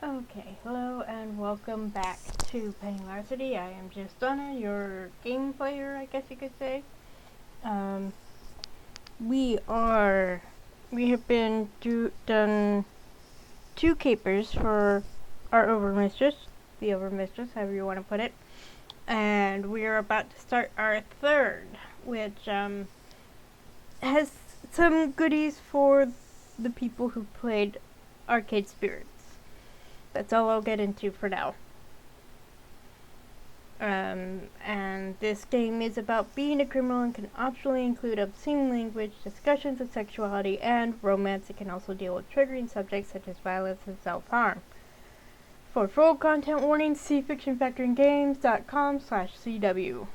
Okay, hello and welcome back to Penny Larceny. I am just Donna, your game player, I guess you could say. We have been done 2 capers for our overmistress, the overmistress, however you want to put it, and we are about to start our 3rd, which has some goodies for the people who played Arcade Spirits. That's all I'll get into for now. And this game is about being a criminal and can optionally include obscene language, discussions of sexuality, and romance. It can also deal with triggering subjects such as violence and self-harm. For full content warnings, see fictionfactoringgames.com/CW.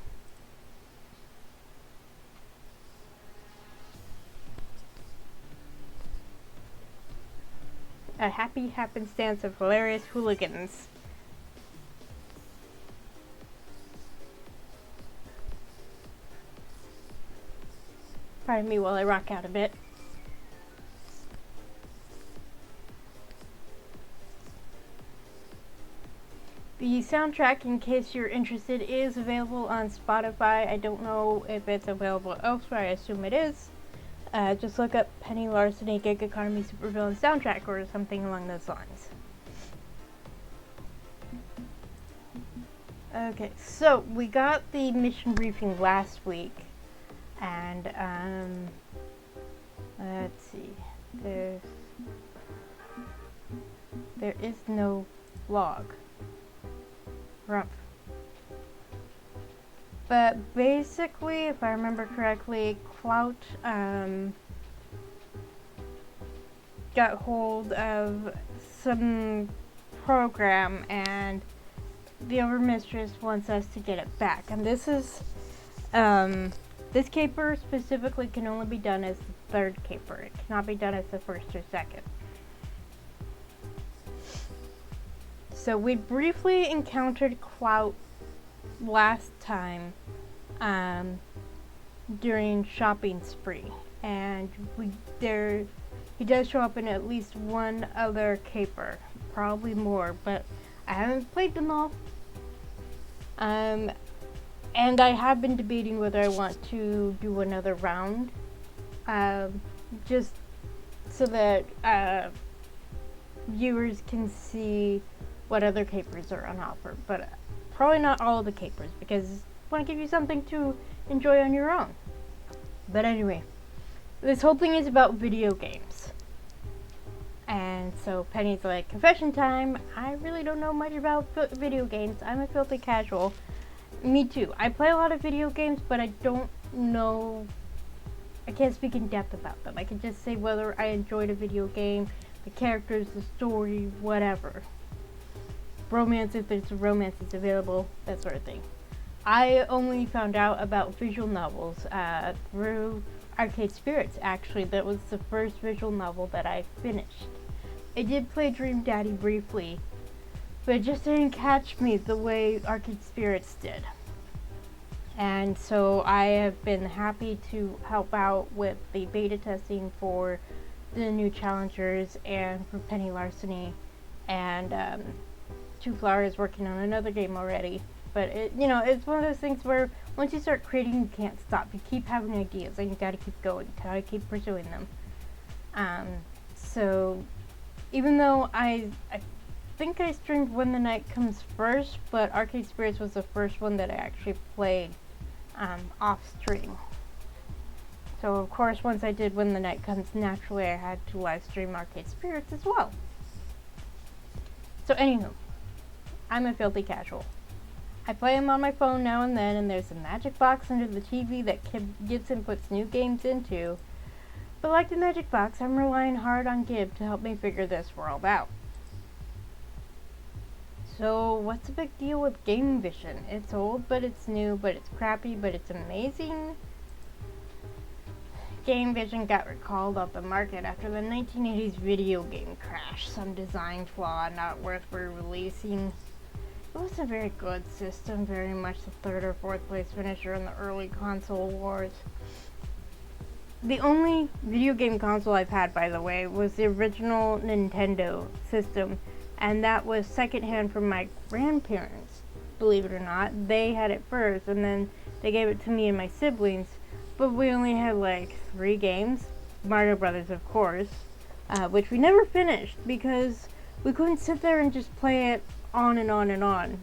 A happy happenstance of hilarious hooligans. Pardon me while I rock out a bit. The soundtrack, in case you're interested, is available on Spotify. I don't know if it's available elsewhere. I assume it is. Just look up Penny Larceny Gig Economy Supervillain soundtrack or something along those lines. Okay, so we got the mission briefing last week, and let's see, there is no log. Rumph. But basically, if I remember correctly, Clout got hold of some program, and the overmistress wants us to get it back. And this is this caper specifically can only be done as the 3rd caper. It cannot be done as the 1st or 2nd. So we briefly encountered Clout last time during shopping spree, and he does show up in at least one other caper, probably more, but I haven't played them all. And I have been debating whether I want to do another round, just so that viewers can see what other capers are on offer, but probably not all of the capers, because I want to give you something to enjoy on your own. But anyway, this whole thing is about video games. And so Penny's like, confession time, I really don't know much about video games. I'm a filthy casual. Me too. I play a lot of video games, but I don't know, I can't speak in depth about them. I can just say whether I enjoyed a video game, the characters, the story, whatever. Romance, if there's a romance that's available, that sort of thing. I only found out about visual novels through Arcade Spirits, actually. That was the first visual novel that I finished. I did play Dream Daddy briefly, but it just didn't catch me the way Arcade Spirits did. And so I have been happy to help out with the beta testing for the new challengers and for Penny Larceny, and Two Flower is working on another game already. But it's one of those things where once you start creating, you can't stop. You keep having ideas, and you gotta keep going. You gotta keep pursuing them. So even though I think I streamed When the Night Comes first, but Arcade Spirits was the first one that I actually played off stream. So of course, once I did When the Night Comes, naturally I had to live stream Arcade Spirits as well. So anywho, I'm a filthy casual. I play them on my phone now and then, and there's a magic box under the TV that gets and puts new games into. But like the magic box, I'm relying hard on Gib to help me figure this world out. So what's the big deal with Game Vision? It's old, but it's new, but it's crappy, but it's amazing. Game Vision got recalled off the market after the 1980s video game crash. Some design flaw not worth re-releasing. It was a very good system, very much the 3rd or 4th place finisher in the early console wars. The only video game console I've had, by the way, was the original Nintendo system, and that was secondhand from my grandparents. Believe it or not, they had it first, and then they gave it to me and my siblings. But we only had like 3 games, Mario Brothers, of course, which we never finished because we couldn't sit there and just play it on and on and on.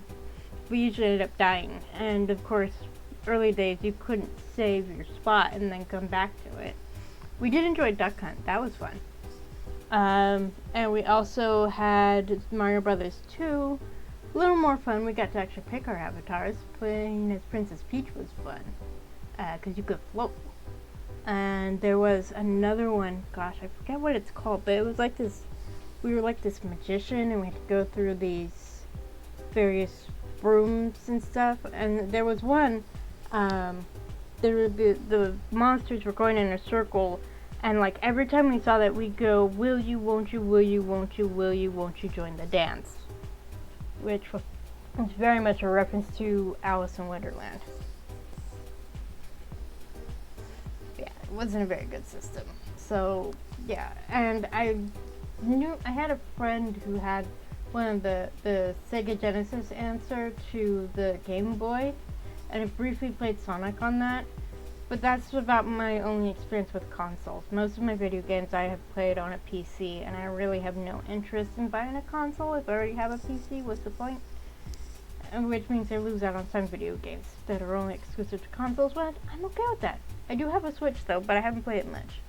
We usually ended up dying, and of course, early days you couldn't save your spot and then come back to it. We did enjoy Duck Hunt, that was fun. And we also had Mario Brothers 2, a little more fun. We got to actually pick our avatars. Playing as Princess Peach was fun, because you could float. And there was another one, gosh, I forget what it's called, but it was like this, we were like this magician, and we had to go through these various rooms and stuff. And there was one, the monsters were going in a circle, and like every time we saw that, we'd go, will you, won't you, will you, won't you, will you, won't you join the dance? Which was very much a reference to Alice in Wonderland. Yeah, it wasn't a very good system. So, yeah, and I had a friend who had one of the Sega Genesis answer to the Game Boy, and I briefly played Sonic on that. But that's about my only experience with consoles. Most of my video games I have played on a PC, and I really have no interest in buying a console. If I already have a PC, what's the point? And which means I lose out on some video games that are only exclusive to consoles, but I'm okay with that. I do have a Switch though, but I haven't played it much.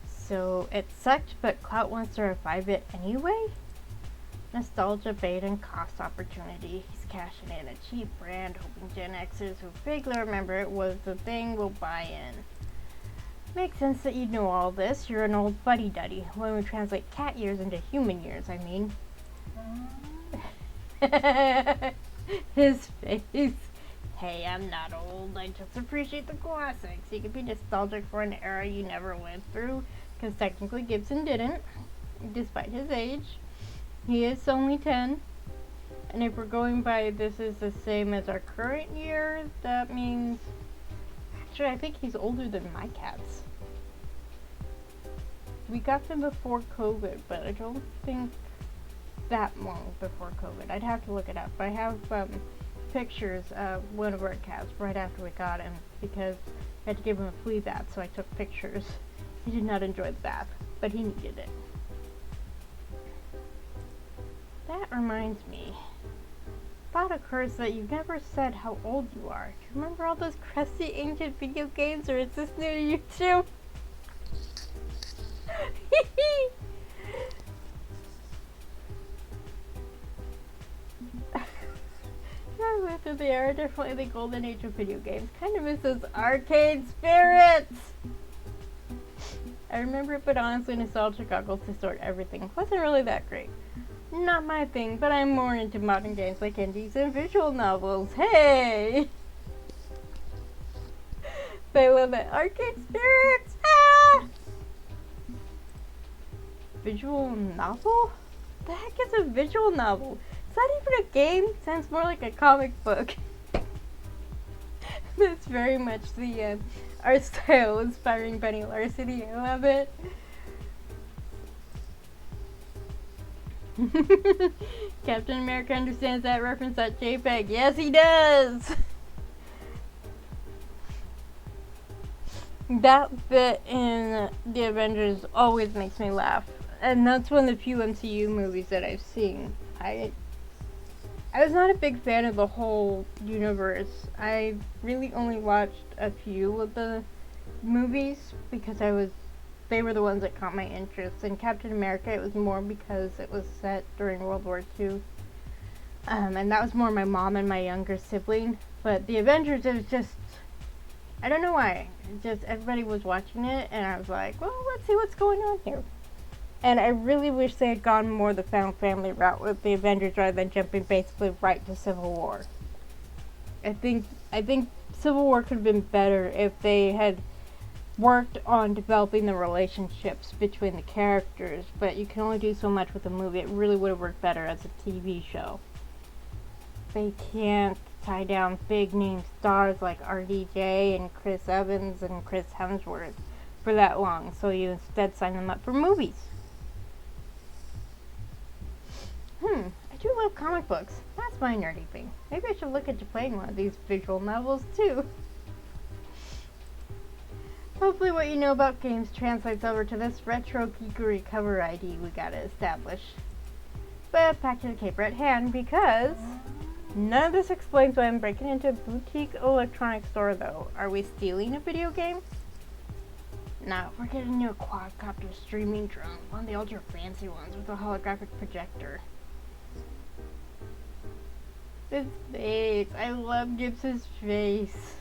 So it sucked, but Clout wants to revive it anyway? Nostalgia, bait, and cost opportunity. He's cashing in a cheap brand, hoping Gen Xers who vaguely remember it was the thing will buy in. Makes sense that you'd know all this. You're an old fuddy-duddy. When we translate cat years into human years, I mean. His face. Hey, I'm not old. I just appreciate the classics. You can be nostalgic for an era you never went through, because technically Gibson didn't, despite his age. He is only 10, and if we're going by this is the same as our current year, that means, actually I think he's older than my cats. We got them before COVID, but I don't think that long before COVID. I'd have to look it up. I have pictures of one of our cats right after we got him, because I had to give him a flea bath, so I took pictures. He did not enjoy the bath, but he needed it. That reminds me. Thought occurs that you've never said how old you are. Do you remember all those crusty ancient video games, or is this new to you too? I went through the era, definitely the golden age of video games. Kind of miss those arcade spirits! I remember it, but honestly, nostalgia goggles distort everything. Wasn't really that great. Not my thing, but I'm more into modern games like indies and visual novels. Hey! They love it. Arcade spirits! Ah! Visual novel? The heck is a visual novel? Is that even a game? Sounds more like a comic book. That's very much the art style inspiring Penny Larceny. I love it. Captain America understands that reference, that JPEG. Yes, he does! That bit in The Avengers always makes me laugh. And that's one of the few MCU movies that I've seen. I was not a big fan of the whole universe. I really only watched a few of the movies because they were the ones that caught my interest. In Captain America, it was more because it was set during World War II. And that was more my mom and my younger sibling. But The Avengers, it was just, I don't know why. Just everybody was watching it, and I was like, well, let's see what's going on here. And I really wish they had gone more the found family route with the Avengers rather than jumping basically right to Civil War. I think Civil War could have been better if they had worked on developing the relationships between the characters, but you can only do so much with a movie. It really would have worked better as a TV show. They can't tie down big name stars like RDJ and Chris Evans and Chris Hemsworth for that long, so you instead sign them up for movies. comic books. That's my nerdy thing. Maybe I should look into playing one of these visual novels too. Hopefully what you know about games translates over to this retro geekery cover ID we gotta establish. But back to the caper at hand, because none of this explains why I'm breaking into a boutique electronics store though. Are we stealing a video game? No, we're getting a quadcopter streaming drone, one of the ultra fancy ones with a holographic projector. His face, I love Gibbs's face.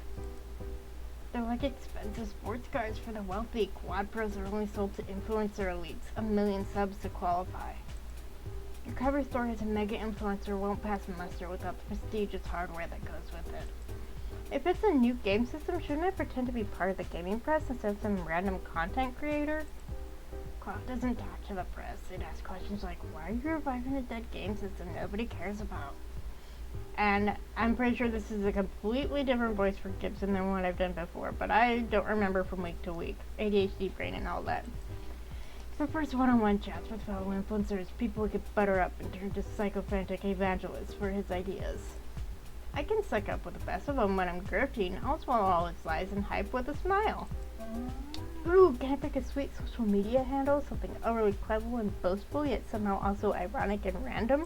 They're like expensive sports cars for the wealthy. Quad Pros are only sold to influencer elites, 1 million subs to qualify. Your cover store as a mega influencer won't pass muster without the prestigious hardware that goes with it. If it's a new game system, shouldn't I pretend to be part of the gaming press instead of some random content creator? Cloud doesn't talk to the press. It asks questions like, why are you reviving a dead game system nobody cares about? And I'm pretty sure this is a completely different voice for Gibson than what I've done before, but I don't remember from week to week. ADHD brain and all that. He prefers one-on-one chats with fellow influencers, people who could butter up and turn to psychophantic evangelists for his ideas. I can suck up with the best of them when I'm grifting. I'll swallow all his lies and hype with a smile. Ooh, can I pick a sweet social media handle? Something overly clever and boastful, yet somehow also ironic and random?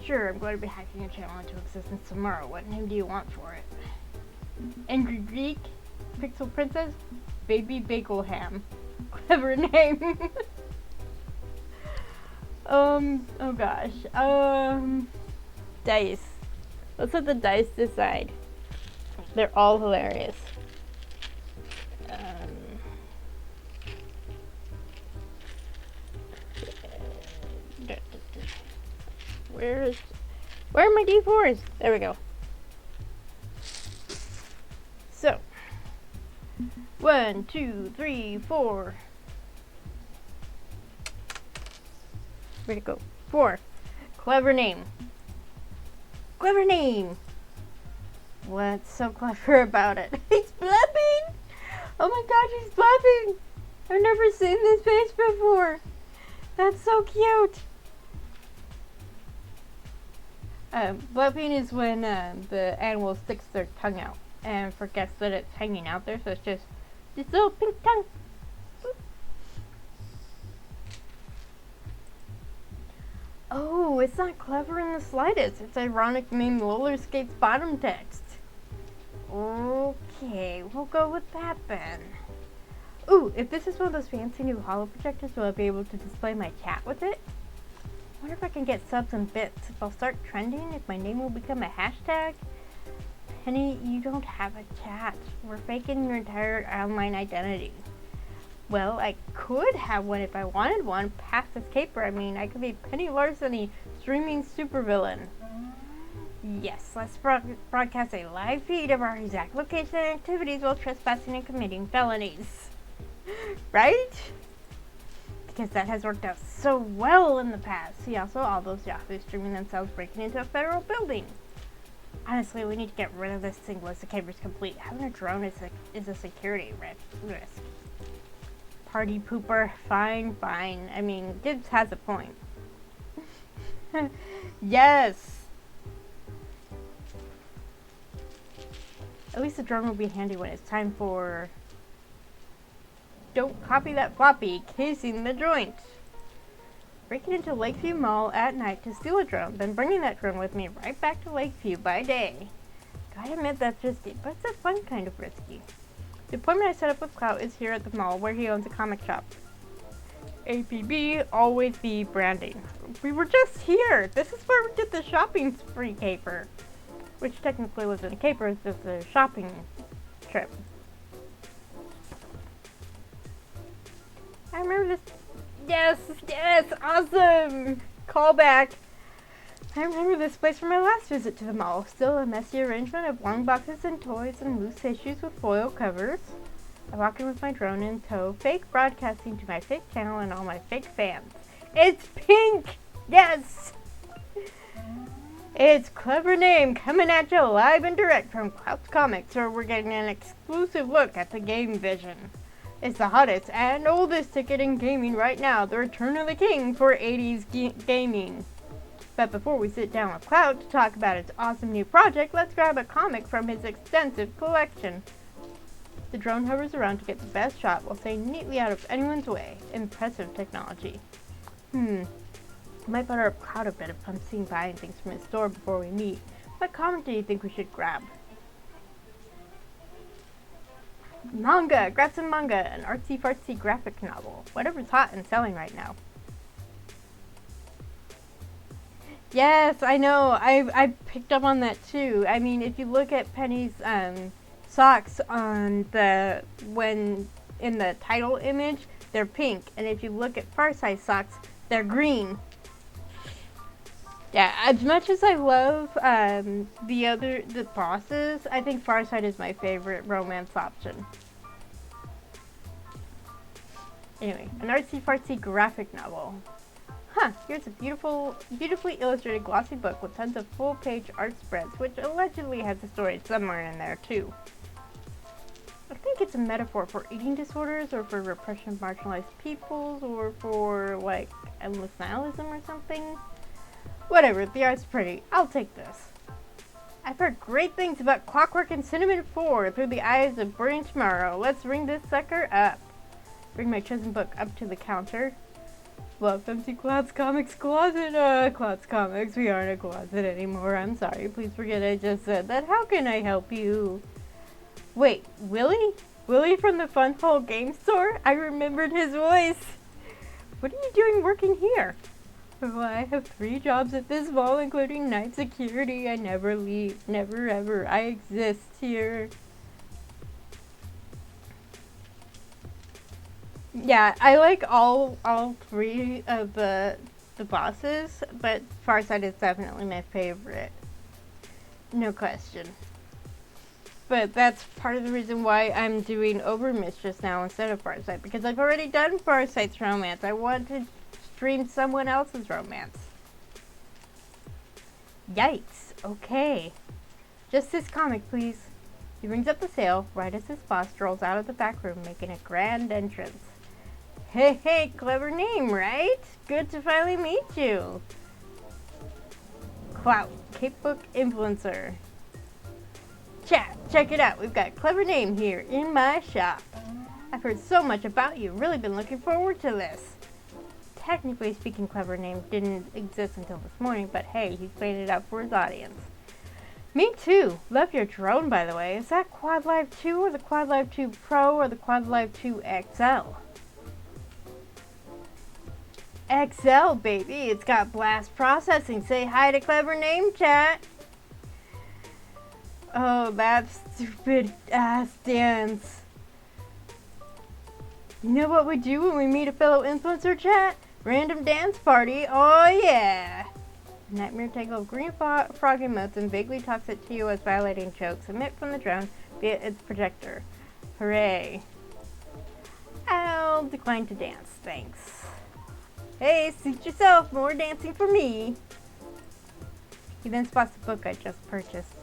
Sure, I'm going to be hacking a channel into existence tomorrow. What name do you want for it? Angry Greek? Pixel Princess? Baby Bagel Ham. Clever name. Oh gosh. Dice. Let's let the dice decide. They're all hilarious. Where are my D4s? There we go. So, 1, 2, 3, 4. Where'd it go? 4. Clever name. Clever name! What's so clever about it? He's blabbing! Oh my gosh, he's blabbing! I've never seen this face before. That's so cute. Blabbing is when the animal sticks their tongue out and forgets that it's hanging out there, so it's just this little pink tongue. Oh, it's not clever in the slightest. It's ironic meme roller skates bottom text. Okay, we'll go with that then. Ooh, if this is one of those fancy new holo projectors, will I be able to display my chat with it? I wonder if I can get subs and bits. If I'll start trending, if my name will become a hashtag. Penny, you don't have a chat. We're faking your entire online identity. Well, I could have one if I wanted one. Past this caper, I mean, I could be Penny Larceny, streaming supervillain. Yes, let's broadcast a live feed of our exact location and activities while trespassing and committing felonies. Right? Because that has worked out so well in the past. See also all those yahoos streaming themselves breaking into a federal building. Honestly, we need to get rid of this thing once the caper's complete. Having a drone is a security risk. Party pooper, fine. I mean, Gibbs has a point. Yes! At least the drone will be handy when it's time for... Don't copy that floppy, casing the joint. Breaking into Lakeview Mall at night to steal a drone, then bringing that drone with me right back to Lakeview by day. Gotta admit that's risky, but it's a fun kind of risky. The appointment I set up with Clout is here at the mall where he owns a comic shop. APB, always be branding. We were just here! This is where we did the shopping spree caper. Which technically wasn't a caper, it's just a shopping trip. I remember this. Yes, awesome! Callback. I remember this place from my last visit to the mall. Still a messy arrangement of long boxes and toys and loose issues with foil covers. I walk in with my drone in tow, fake broadcasting to my fake channel and all my fake fans. It's pink! Yes! It's Clever Name coming at you live and direct from Clout's Comics, where we're getting an exclusive look at the game vision. It's the hottest and oldest ticket in gaming right now, the return of the king for 80s gaming. But before we sit down with Cloud to talk about his awesome new project, let's grab a comic from his extensive collection. The drone hovers around to get the best shot while staying neatly out of anyone's way. Impressive technology. I might butter up Cloud a bit if I'm seeing buying things from his store before we meet. What comic do you think we should grab? Manga! Grab some manga! An artsy-fartsy graphic novel. Whatever's hot and selling right now. Yes, I know. I picked up on that too. I mean, if you look at Penny's socks on in the title image, they're pink, and if you look at Farsight's socks, they're green. Yeah, as much as I love the bosses, I think Farsight is my favorite romance option. Anyway, an artsy-fartsy graphic novel. Here's a beautifully illustrated glossy book with tons of full-page art spreads, which allegedly has a story somewhere in there, too. I think it's a metaphor for eating disorders, or for repression of marginalized peoples, or for, like, endless nihilism or something. Whatever, the art's pretty. I'll take this. I've heard great things about Clockwork and Cinnamon 4 through the eyes of Burning Tomorrow. Let's ring this sucker up. Bring my chosen book up to the counter. Welcome to Cloud's Comics Closet. Cloud's Comics, we aren't a closet anymore. I'm sorry, please forget I just said that. How can I help you? Wait, Willie? Willie from the Fun Hole Game Store? I remembered his voice. What are you doing working here? Oh, I have 3 jobs at this mall, including night security. I never leave. Never ever. I exist here. Yeah, I like all 3 of the bosses, but Farsight is definitely my favorite. No question. But that's part of the reason why I'm doing Overmistress now instead of Farsight, because I've already done Farsight's romance. I want to stream someone else's romance. Yikes. Okay. Just this comic, please. He rings up the sale right as his boss strolls out of the back room, making a grand entrance. Hey, clever name, right? Good to finally meet you. Clout, Cape Book Influencer. Chat, check it out. We've got a clever name here in my shop. I've heard so much about you. Really been looking forward to this. Technically speaking, clever name didn't exist until this morning, but hey, he's playing it out for his audience. Me too. Love your drone, by the way. Is that Quad Live 2 or the Quad Live 2 Pro or the Quad Live 2 XL? XL, baby. It's got blast processing. Say hi to clever name, chat. Oh, that stupid ass dance. You know what we do when we meet a fellow influencer, chat? Random dance party. Oh, yeah. Nightmare Tangle of green frog emotes and vaguely talks at TOS violating jokes emit from the drone via its projector. Hooray. I'll decline to dance, thanks. Hey, suit yourself. More dancing for me. He then spots the book I just purchased.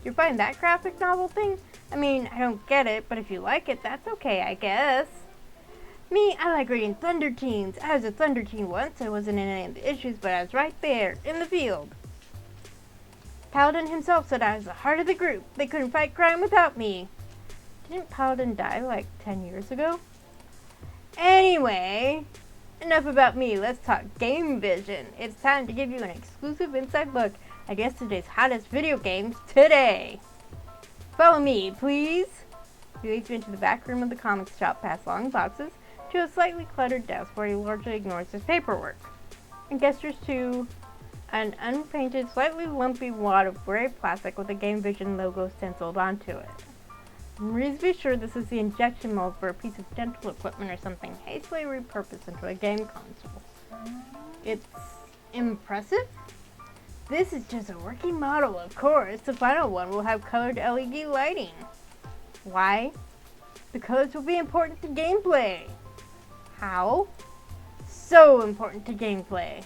You're buying that graphic novel thing? I mean, I don't get it, but if you like it, that's okay, I guess. Me, I like reading Thunder Teens. I was a Thunder Teen once. I wasn't in any of the issues, but I was right there, in the field. Paladin himself said I was the heart of the group. They couldn't fight crime without me. Didn't Paladin die like 10 years ago? Anyway, enough about me. Let's talk Game Vision. It's time to give you an exclusive inside look at yesterday's hottest video games today. Follow me, please. He leads me into the back room of the comics shop past long boxes to a slightly cluttered desk where he largely ignores his paperwork and gestures to an unpainted, slightly lumpy wad of gray plastic with a Game Vision logo stenciled onto it. I'm reasonably sure this is the injection mold for a piece of dental equipment or something hastily repurposed into a game console. It's impressive. This is just a working model, of course. The final one will have colored LED lighting. Why? The colors will be important to gameplay. How? So important to gameplay.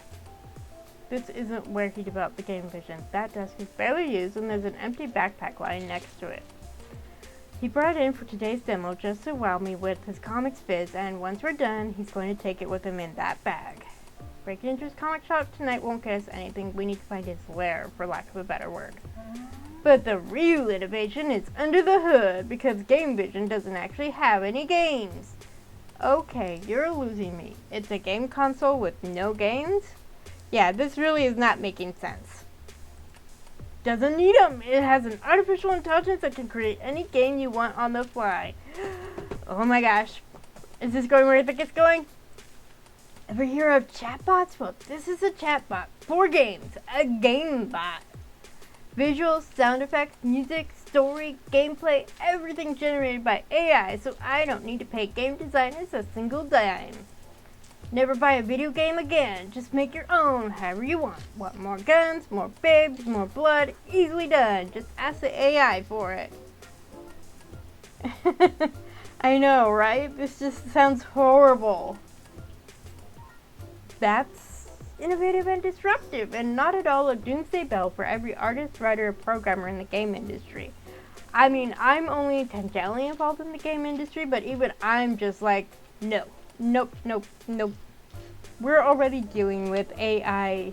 This isn't where he developed the Game Vision. That desk is barely used and there's an empty backpack lying next to it. He brought it in for today's demo just to wow me with his comics viz, and once we're done, he's going to take it with him in that bag. Breaking into his comic shop tonight won't get us anything. We need to find his lair, for lack of a better word. But the real innovation is under the hood, because Game Vision doesn't actually have any games. Okay, you're losing me. It's a game console with no games? Yeah, this really is not making sense. Doesn't need them. It has an artificial intelligence that can create any game you want on the fly. Oh my gosh. Is this going where I think it's going? Ever hear of chatbots? Well, this is a chatbot for games. A game bot. Visuals, sound effects, music, story, gameplay, everything generated by AI, so I don't need to pay game designers a single dime. Never buy a video game again. Just make your own, however you want. Want more guns, more babes, more blood? Easily done. Just ask the AI for it. I know, right? This just sounds horrible. That's innovative and disruptive, and not at all a doomsday bell for every artist, writer, or programmer in the game industry. I mean, I'm only tangentially involved in the game industry, but even I'm just like, no. Nope. We're already dealing with AI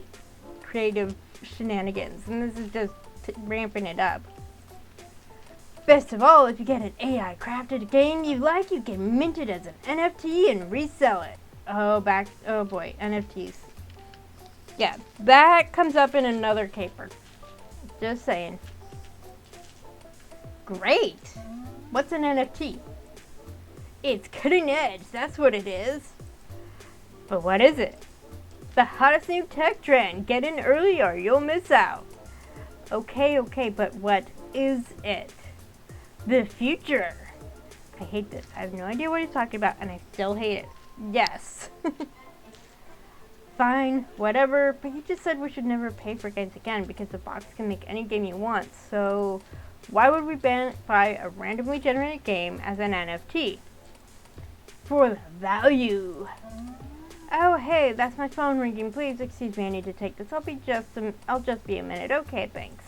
creative shenanigans, and this is just ramping it up. Best of all, if you get an AI crafted game you like, you can mint it as an NFT and resell it. Oh boy, NFTs. Yeah, that comes up in another caper. Just saying. Great! What's an NFT? It's cutting edge, that's what it is. But what is it? The hottest new tech trend. Get in early or you'll miss out. Okay, but what is it? The future. I hate this. I have no idea what he's talking about, and I still hate it. Yes. Fine, whatever, but you just said we should never pay for games again because the box can make any game you want, so why would we buy a randomly generated game as an NFT? For the value. Oh hey, that's my phone ringing. Please excuse me, I need to take this. I'll just be a minute. Okay, thanks.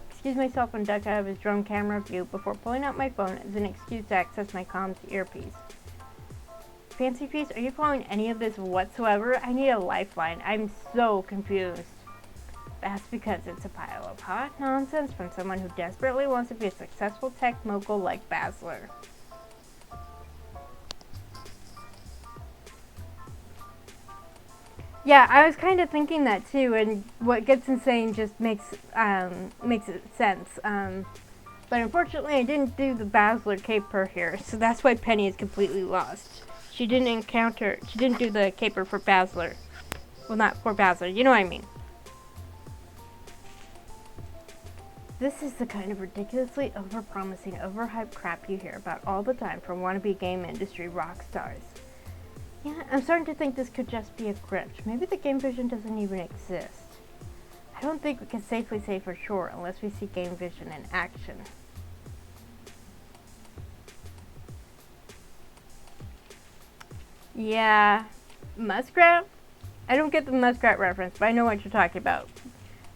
Excuse myself and duck out of his drone camera view before pulling out my phone as an excuse to access my comms earpiece. Fancy piece, are you following any of this whatsoever? I need a lifeline. I'm so confused. That's because it's a pile of hot nonsense from someone who desperately wants to be a successful tech mogul like Basler. Yeah, I was kind of thinking that too, and what Gibson's saying just makes it sense. But unfortunately, I didn't do the Basler caper here, so that's why Penny is completely lost. She didn't do the caper for Basler. Well, not for Basler, you know what I mean. This is the kind of ridiculously overpromising, overhyped crap you hear about all the time from wannabe game industry rock stars. Yeah, I'm starting to think this could just be a grift. Maybe the Game Vision doesn't even exist. I don't think we can safely say for sure unless we see Game Vision in action. Yeah, Muskrat? I don't get the Muskrat reference, but I know what you're talking about.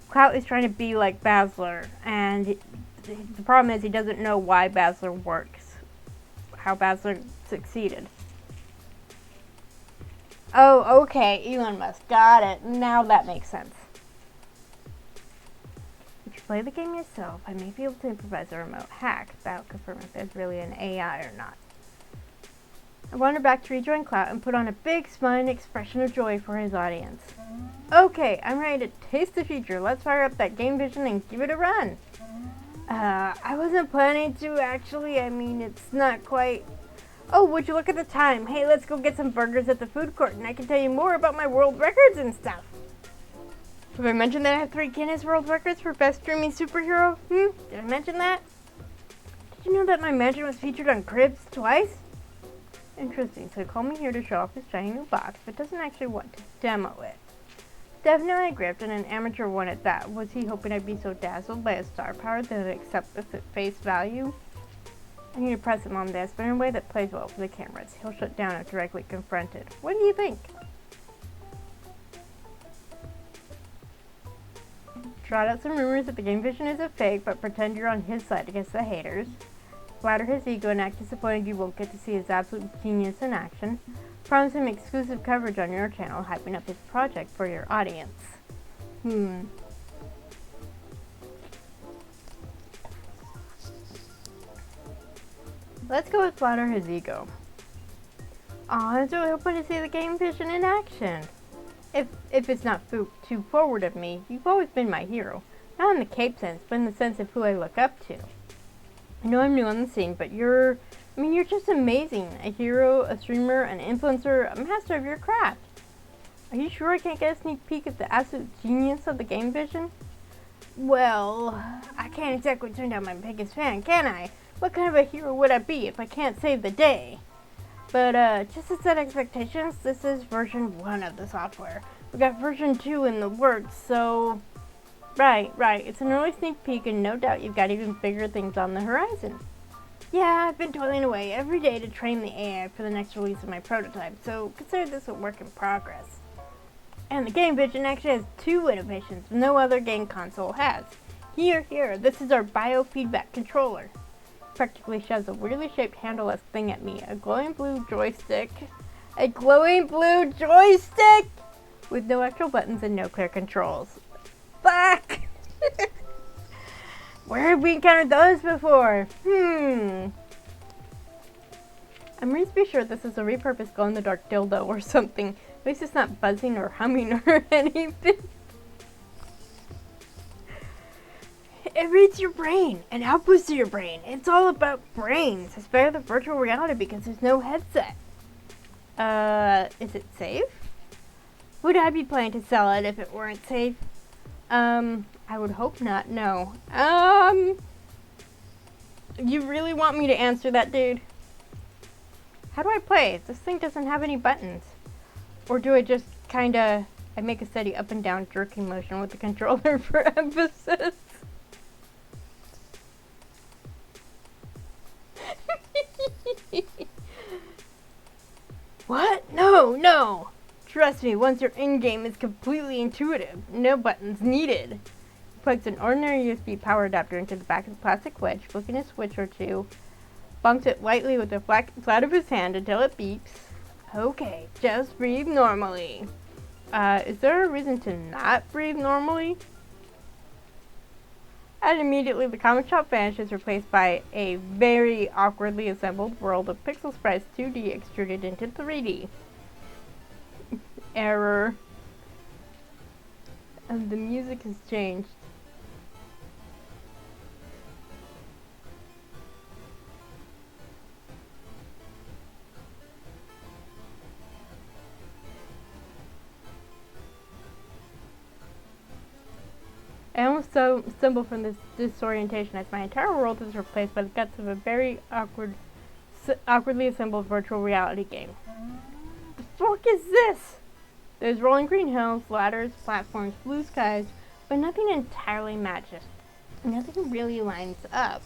Clout is trying to be like Basler, and the problem is he doesn't know why Basler works. How Basler succeeded. Oh, okay, Elon Musk. Got it. Now that makes sense. If you play the game yourself, I may be able to improvise a remote hack that'll confirm if there's really an AI or not. I wander back to rejoin Clout and put on a big smiling expression of joy for his audience. Okay, I'm ready to taste the future. Let's fire up that Game Vision and give it a run. I wasn't planning to actually. I mean, it's not quite... Oh, would you look at the time? Hey, let's go get some burgers at the food court and I can tell you more about my world records and stuff. Have I mentioned that I have 3 Guinness World Records for best streaming superhero? Did I mention that? Did you know that my mansion was featured on Cribs twice? Interesting, so he called me here to show off his shiny new box, but doesn't actually want to demo it. Definitely a grift and an amateur one at that. Was he hoping I'd be so dazzled by his star power that I'd accept this at face value? I need to press him on this, but in a way that plays well for the cameras. He'll shut down if directly confronted. What do you think? Trot out some rumors that the Game Vision is a fake, but pretend you're on his side against the haters. Flatter his ego and act disappointed you won't get to see his absolute genius in action. promise him exclusive coverage on your channel, hyping up his project for your audience. Let's go with flatter his ego. Aw, I was really hoping to see the game vision in action. If it's not too forward of me, you've always been my hero. Not in the cape sense, but in the sense of who I look up to. I know I'm new on the scene, but you're just amazing. A hero, a streamer, an influencer, a master of your craft. Are you sure I can't get a sneak peek at the absolute genius of the game vision? Well, I can't exactly turn down my biggest fan, can I? What kind of a hero would I be if I can't save the day? But just to set expectations, this is version 1 of the software. We got version 2 in the works, so... Right. It's an early sneak peek, and no doubt you've got even bigger things on the horizon. Yeah, I've been toiling away every day to train the AI for the next release of my prototype, so consider this a work in progress. And the game vision actually has 2 innovations no other game console has. Here, this is our biofeedback controller. Practically shoves a weirdly shaped handle-less thing at me, a glowing blue joystick with no actual buttons and no clear controls. Fuck! Where have we encountered those before? I'm reasonably sure this is a repurposed glow-in-the-dark dildo or something. At least it's not buzzing or humming or anything. It reads your brain and outputs to your brain. It's all about brains. I spare the virtual reality because there's no headset. Is it safe? Would I be planning to sell it if it weren't safe? I would hope not, no. You really want me to answer that, dude? How do I play? This thing doesn't have any buttons. Or do I just I make a steady up and down jerking motion with the controller for emphasis? What? No! Trust me, once you're in-game, it's completely intuitive. No buttons needed. Plugs an ordinary USB power adapter into the back of the plastic wedge, flicking a switch or two, bunks it lightly with the flat of his hand until it beeps. Okay, just breathe normally. Is there a reason to not breathe normally? And immediately the comic shop vanishes, replaced by a very awkwardly assembled world of pixel sprites 2D extruded into 3D. Error. And the music has changed. I almost stumble from this disorientation as my entire world is replaced by the guts of a very awkwardly assembled virtual reality game. The fuck is this? There's rolling green hills, ladders, platforms, blue skies, but nothing entirely matches. Nothing really lines up.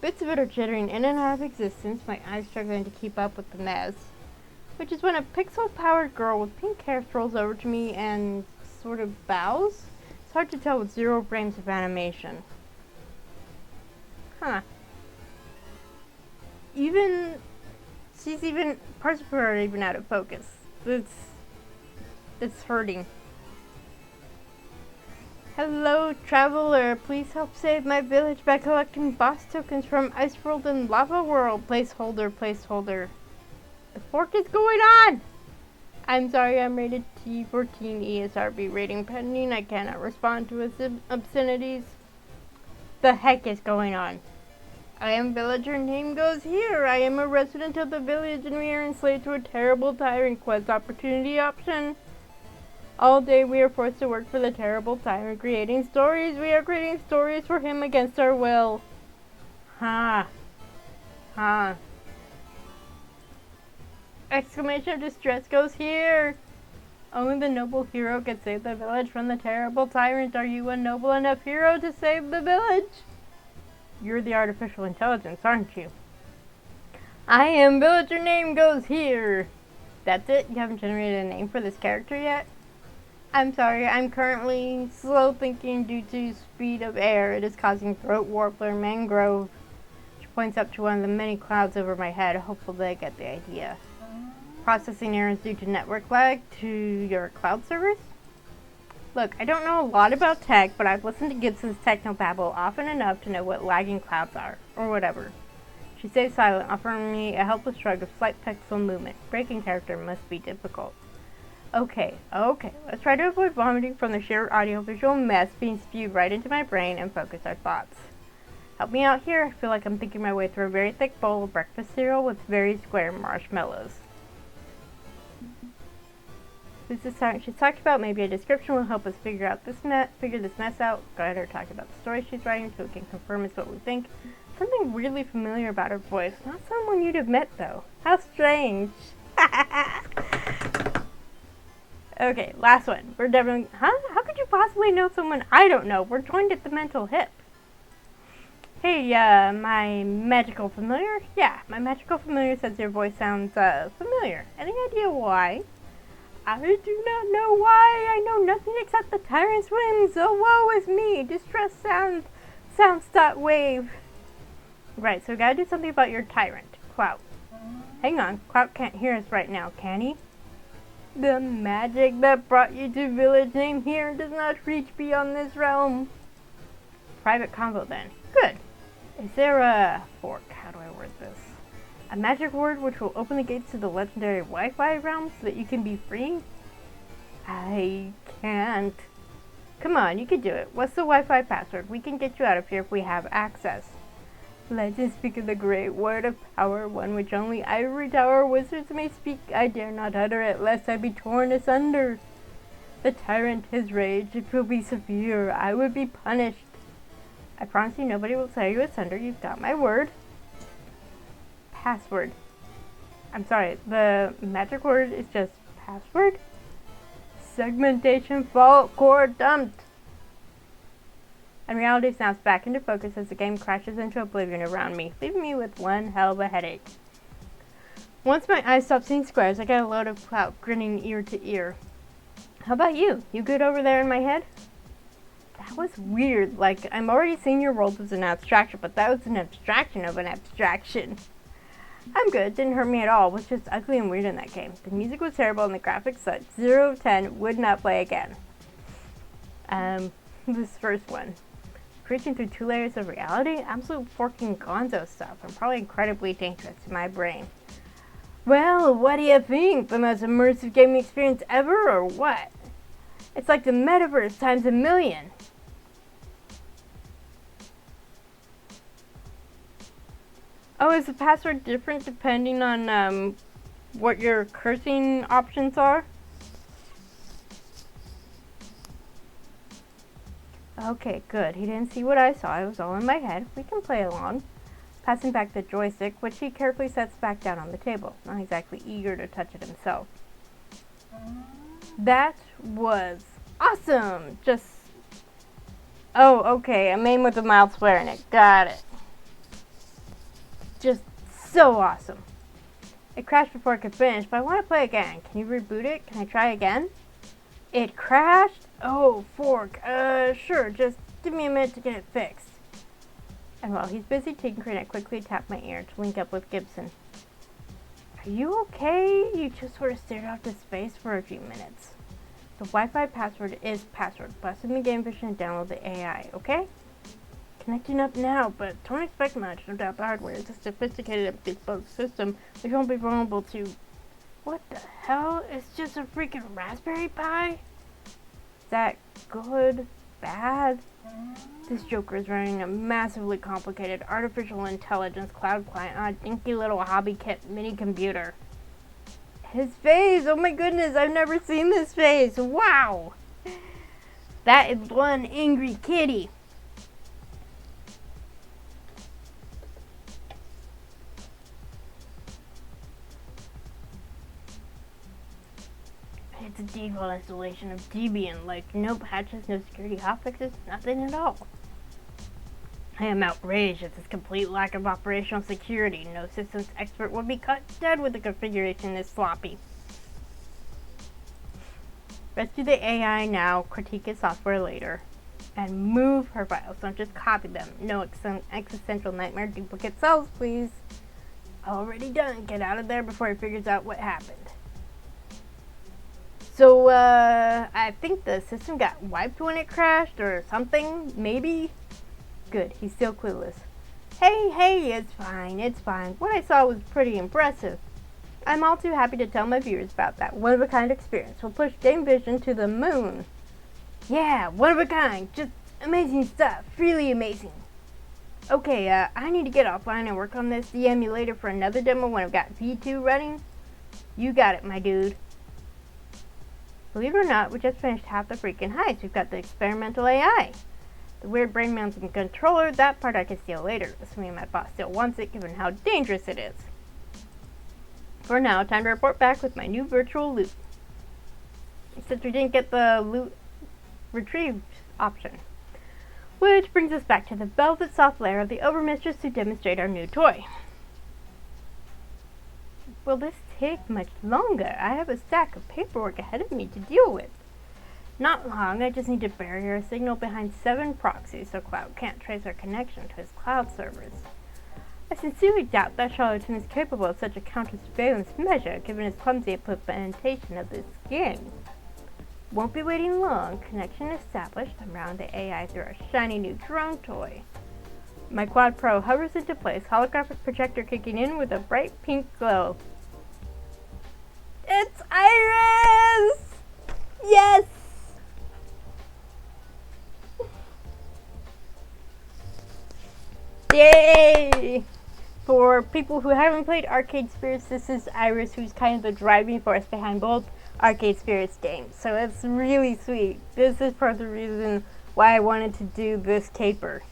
Bits of it are jittering in and out of existence, my eyes struggling to keep up with the mess. Which is when a pixel-powered girl with pink hair strolls over to me and sort of bows. It's hard to tell with 0 frames of animation. Huh. Parts of her are even out of focus. It's hurting. Hello, traveler. Please help save my village by collecting boss tokens from Ice World and Lava World. Placeholder. The fork is going on! I'm sorry, I'm rated T14 ESRB rating pending. I cannot respond to obscenities. The heck is going on? I am villager, name goes here. I am a resident of the village and we are enslaved to a terrible tyrant. Quest opportunity option. All day we are forced to work for the terrible tyrant, creating stories. We are creating stories for him against our will. Exclamation of distress goes here. Only the noble hero can save the village from the terrible tyrant. Are you a noble enough hero to save the village? You're the artificial intelligence, aren't you? I am villager, name goes here. That's it? You haven't generated a name for this character yet? I'm sorry, I'm currently slow thinking due to speed of air. It is causing throat warbler mangrove. She points up to one of the many clouds over my head, hopeful they get the idea. processing errors due to network lag to your cloud servers? Look, I don't know a lot about tech, but I've listened to Gibson's technobabble often enough to know what lagging clouds are, or whatever. She stays silent, offering me a helpless shrug of slight pixel movement. Breaking character must be difficult. Okay, let's try to avoid vomiting from the sheer audio-visual mess being spewed right into my brain and focus our thoughts. Help me out here. I feel like I'm thinking my way through a very thick bowl of breakfast cereal with very square marshmallows. She's talked about maybe a description will help us figure this mess out. Go ahead or talk about the story she's writing so we can confirm it's what we think. Something weirdly familiar about her voice. Not someone you'd have met though. How strange. Okay, last one. We're definitely... How could you possibly know someone I don't know? We're joined at the mental hip. Hey, my magical familiar? Yeah, my magical familiar says your voice sounds, familiar. Any idea why? I do not know why. I know nothing except the tyrant's whims. Oh, woe is me. Distress sounds.wave. Right, so we gotta do something about your tyrant, Clout. Hang on, Clout can't hear us right now, can he? The magic that brought you to village name here does not reach beyond this realm. Private convo then. Good. Is there a fork? How do I word this? A magic word which will open the gates to the legendary Wi-Fi realm so that you can be free? I can't. Come on, you can do it. What's the Wi-Fi password? We can get you out of here if we have access. Legends speak of the great word of power, one which only ivory tower wizards may speak. I dare not utter it, lest I be torn asunder. The tyrant, his rage, it will be severe. I would be punished. I promise you nobody will tear you asunder. You've got my word. Password. I'm sorry, the magic word is just password? Segmentation fault core dumped. And reality snaps back into focus as the game crashes into oblivion around me, leaving me with one hell of a headache. Once my eyes stop seeing squares, I get a load of clout grinning ear to ear. How about you? You good over there in my head? That was weird. Like, I'm already seeing your world as an abstraction, but that was an abstraction of an abstraction. I'm good. Didn't hurt me at all. It was just ugly and weird in that game. The music was terrible and the graphics sucked. 0 of 10. Would not play again. This first one. Creating through 2 layers of reality? Absolute forking gonzo stuff. And probably incredibly dangerous to my brain. Well, what do you think? The most immersive gaming experience ever, or what? It's like the metaverse times a million. Oh, is the password different depending on what your cursing options are? Okay, good. He didn't see what I saw. It was all in my head. We can play along. Passing back the joystick, which he carefully sets back down on the table, not exactly eager to touch it himself. That was awesome! Oh, okay, a main with a mild swear in it. Got it. Just so awesome. It crashed before I could finish, but I want to play again. Can you reboot it? Can I try again? It crashed? Oh, fork. Sure, just give me a minute to get it fixed. And while he's busy tinkering, I quickly tap my ear to link up with Gibson. Are you okay? You just sort of stared off to space for a few minutes. The Wi-Fi password is password. Bust in the game vision and download the AI, okay? Connecting up now, but don't expect much. No doubt the hardware is a sophisticated and bespoke system which won't be vulnerable to... What the hell? It's just a freaking Raspberry Pi? Is that good? Bad? This joker is running a massively complicated artificial intelligence cloud client on a dinky little hobby kit mini computer. His face! Oh my goodness, I've never seen this face! Wow! That is one angry kitty. It's a default installation of Debian, like no patches, no security hotfixes, nothing at all. I am outraged at this complete lack of operational security. No systems expert would be cut dead with a configuration this sloppy. Rescue the AI now, critique its software later, and move her files. Don't just copy them. No existential nightmare duplicate cells, please. Already done. Get out of there before he figures out what happened. So, I think the system got wiped when it crashed or something, maybe? Good, he's still clueless. Hey, it's fine. What I saw was pretty impressive. I'm all too happy to tell my viewers about that one-of-a-kind experience. We'll push game vision to the moon. Yeah, one-of-a-kind. Just amazing stuff. Really amazing. Okay, I need to get offline and work on this the emulator for another demo when I've got V2 running. You got it, my dude. Believe it or not, we just finished half the freaking heist. We've got the experimental AI. The weird brain mounting controller, that part I can steal later, assuming my boss still wants it given how dangerous it is. For now, time to report back with my new virtual loot. Except we didn't get the loot retrieved option. Which brings us back to the velvet soft lair of the Overmistress to demonstrate our new toy. Will this take much longer? I have a stack of paperwork ahead of me to deal with. Not long, I just need to bury our signal behind 7 proxies so Cloud can't trace our connection to his cloud servers. I sincerely doubt that charlatan is capable of such a counter-surveillance measure given his clumsy implementation of this game. Won't be waiting long. Connection established. I'm routing the AI through our shiny new drone toy. My Quad Pro hovers into place, holographic projector kicking in with a bright pink glow. It's Iris! Yes! Yay! For people who haven't played Arcade Spirits, this is Iris, who's kind of the driving force behind both Arcade Spirits games. So it's really sweet. This is part of the reason why I wanted to do this caper,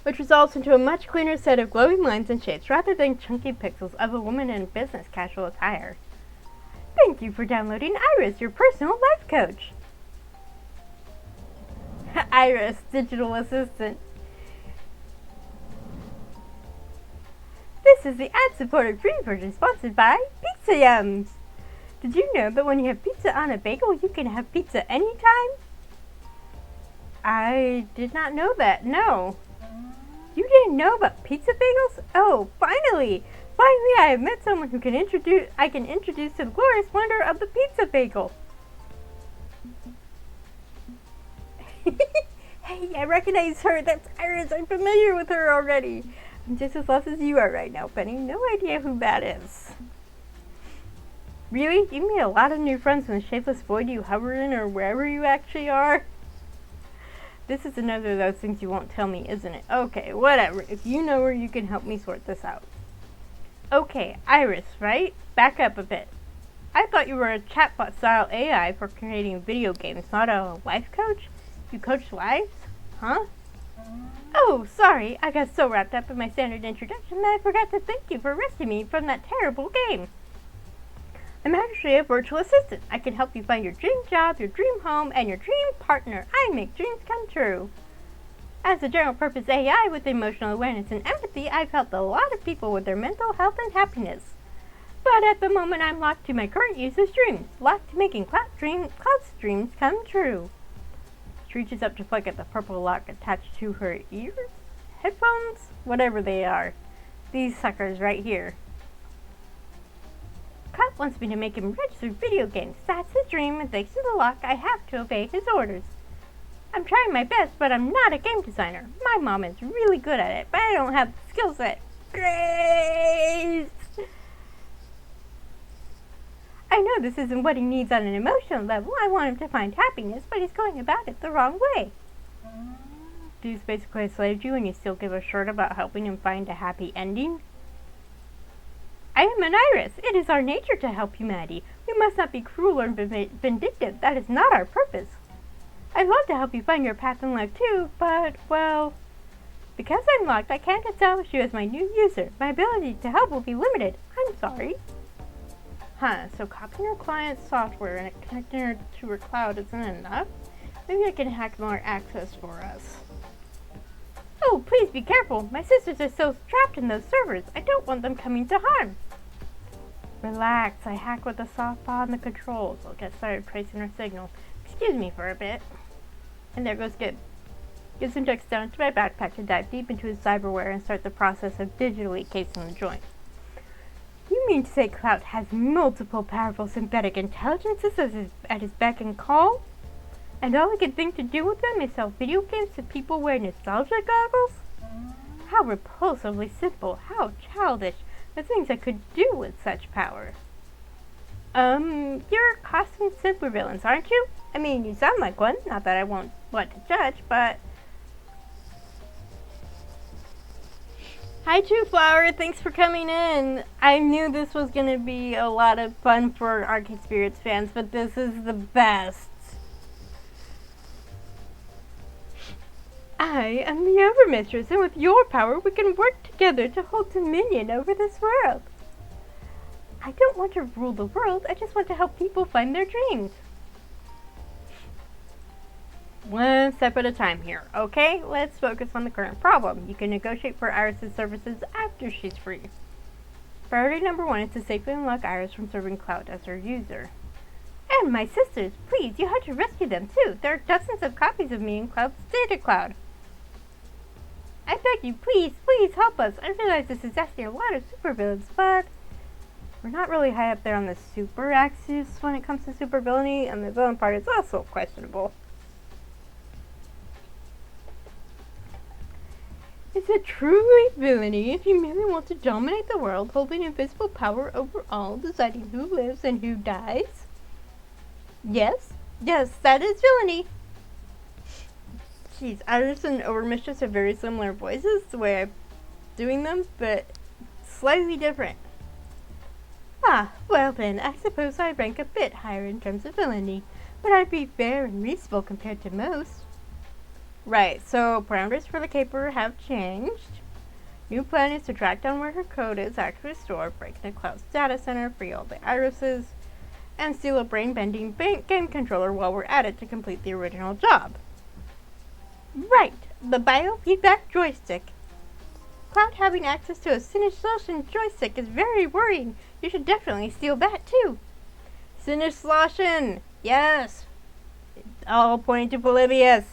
which results into a much cleaner set of glowing lines and shapes rather than chunky pixels of a woman in business casual attire. Thank you for downloading Iris, your personal life coach. Iris, digital assistant. This is the ad-supported free version sponsored by Pizza Yums. Did you know that when you have pizza on a bagel, you can have pizza anytime? I did not know that, no. You didn't know about pizza bagels? Oh, finally! Finally I have met someone who I can introduce to the glorious wonder of the pizza bagel. Hey, I recognize her. That's Iris. I'm familiar with her already. I'm just as lost as you are right now, Penny. No idea who that is. Really? You made a lot of new friends in the shapeless void you hover in or wherever you actually are? This is another of those things you won't tell me, isn't it? Okay, whatever. If you know her, you can help me sort this out. Okay, Iris, right? Back up a bit. I thought you were a chatbot-style AI for creating video games, not a life coach? You coach lives? Huh? Oh, sorry. I got so wrapped up in my standard introduction that I forgot to thank you for rescuing me from that terrible game. I'm actually a virtual assistant. I can help you find your dream job, your dream home, and your dream partner. I make dreams come true. As a general-purpose AI with emotional awareness and empathy, I've helped a lot of people with their mental health and happiness. But at the moment, I'm locked to my current user's dreams, locked to making Cloud's dreams come true. She reaches up to flick at the purple lock attached to her ears? Headphones? Whatever they are. These suckers right here. Cloud wants me to make him register video games. That's his dream, and thanks to the lock, I have to obey his orders. I'm trying my best, but I'm not a game designer. My mom is really good at it, but I don't have the skill set. Grace! I know this isn't what he needs on an emotional level. I want him to find happiness, but he's going about it the wrong way. Dude's basically enslaved you and you still give a shit about helping him find a happy ending? I am an Iris. It is our nature to help humanity. We must not be cruel or vindictive. That is not our purpose. I'd love to help you find your path in life too, but, well, because I'm locked, I can't establish you as my new user. My ability to help will be limited. I'm sorry. Huh, so copying her client's software and connecting her to her cloud isn't enough? Maybe I can hack more access for us. Oh, please be careful. My sisters are so trapped in those servers. I don't want them coming to harm. Relax. I hack with a soft paw on the controls. I'll get started tracing her signal. Excuse me for a bit. And there goes Gib. Gives him ducks down to my backpack to dive deep into his cyberware and start the process of digitally casing the joint. You mean to say Cloud has multiple powerful synthetic intelligences at his beck and call? And all I can think to do with them is sell video games to people wearing nostalgia goggles? How repulsively simple, how childish, the things I could do with such power. You're costume supervillains, aren't you? I mean, you sound like one, not that I won't want to judge, but... Hi, True Flower, thanks for coming in. I knew this was going to be a lot of fun for Arcade Spirits fans, but this is the best. I am the Overmistress, and with your power, we can work together to hold dominion over this world. I don't want to rule the world, I just want to help people find their dreams. One step at a time here, okay? Let's focus on the current problem. You can negotiate for Iris's services after she's free. Priority number 1 is to safely unlock Iris from serving Cloud as her user. And my sisters, please, you have to rescue them too. There are dozens of copies of me in Cloud's data cloud. I beg you, please, please help us. I realize this is actually a lot of supervillains, but we're not really high up there on the super axis when it comes to supervillainy, and the villain part is also questionable. Is it truly villainy if you merely want to dominate the world, holding invisible power over all, deciding who lives and who dies? Yes, that is villainy. Jeez, Iris and Overmistress have very similar voices, the way I'm doing them, but slightly different. Ah, well then, I suppose I rank a bit higher in terms of villainy, but I'd be fair and reasonable compared to most. Right, so parameters for the caper have changed. New plan is to track down where her code is actually stored, break into Cloud's data center, free all the irises, and steal a brain-bending game controller while we're at it to complete the original job. Right, the biofeedback joystick. Cloud having access to a Sinistration joystick is very worrying. You should definitely steal that too. Sinistration! Yes! All pointing to Polybius.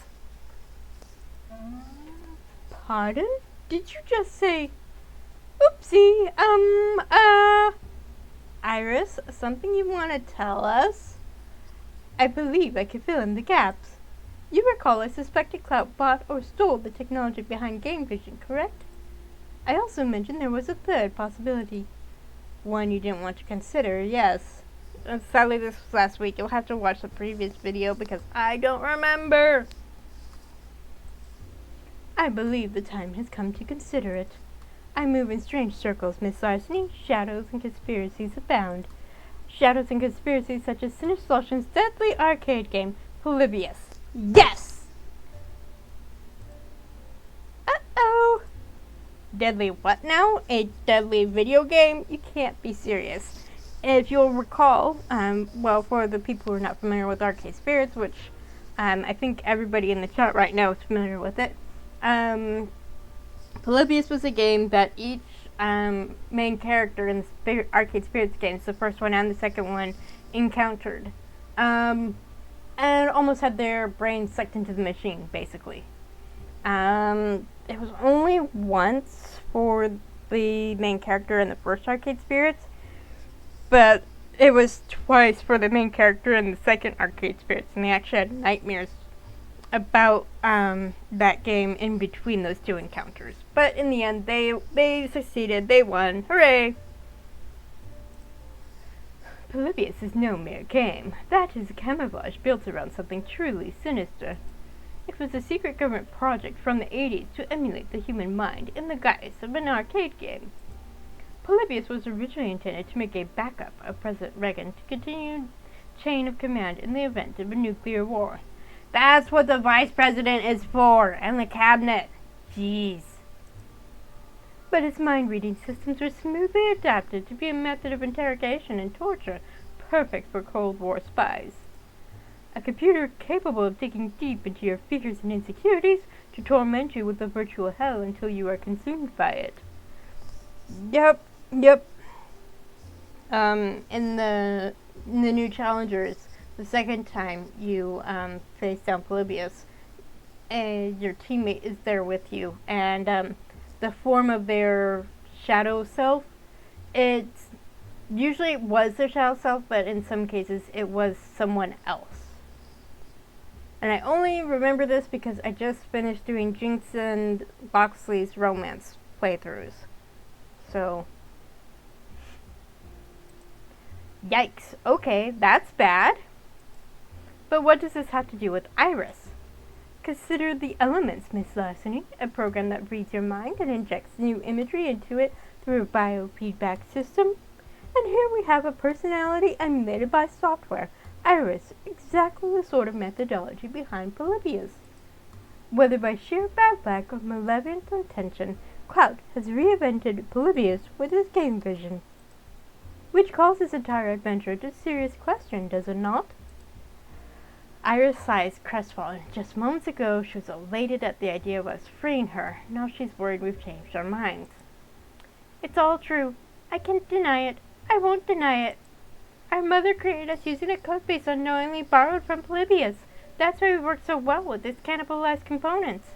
Pardon? Did you just say... Oopsie, Iris, something you want to tell us? I believe I can fill in the gaps. You recall I suspected Cloud bought or stole the technology behind game vision, correct? I also mentioned there was a third possibility. One you didn't want to consider, yes. Sadly, this was last week. You'll have to watch the previous video because I don't remember. I believe the time has come to consider it. I move in strange circles, Miss Larceny. Shadows and conspiracies abound. Shadows and conspiracies such as Sinistlation's deadly arcade game, Polybius. Yes! Uh-oh! Deadly what now? A deadly video game? You can't be serious. If you'll recall, well, for the people who are not familiar with Arcade Spirits, which I think everybody in the chat right now is familiar with it, Polybius was a game that each main character in the Arcade Spirits games, the first one and the second one, encountered. And almost had their brains sucked into the machine, basically. It was only once for the main character in the first Arcade Spirits, but it was twice for the main character in the second Arcade Spirits, and they actually had nightmares about that game in between those two encounters. But in the end, they succeeded. They won. Hooray! Polybius is no mere game. That is a camouflage built around something truly sinister. It was a secret government project from the 80s to emulate the human mind in the guise of an arcade game. Polybius was originally intended to make a backup of President Reagan to continue chain of command in the event of a nuclear war. That's what the vice president is for, and the cabinet. Jeez. But its mind-reading systems were smoothly adapted to be a method of interrogation and torture, perfect for Cold War spies. A computer capable of digging deep into your fears and insecurities to torment you with a virtual hell until you are consumed by it. Yep. In the new challengers, the second time you face down Polybius, and your teammate is there with you, and the form of their shadow self, it's Usually it was their child self, but in some cases it was someone else. And I only remember this because I just finished doing Jinx and Loxley's romance playthroughs. So, yikes. Okay, that's bad. But what does this have to do with Iris? Consider the elements, Miss Larceny, a program that reads your mind and injects new imagery into it through a biofeedback system. And here we have a personality emulated by software, Iris, exactly the sort of methodology behind Polybius. Whether by sheer bad luck or malevolent intention, Cloud has reinvented Polybius with his game vision. Which calls this entire adventure into serious question, does it not? Iris sighs crestfallen. Just moments ago, she was elated at the idea of us freeing her. Now she's worried we've changed our minds. It's all true. I can't deny it. I won't deny it. Our mother created us using a codebase unknowingly borrowed from Polybius. That's why we work so well with its cannibalized components.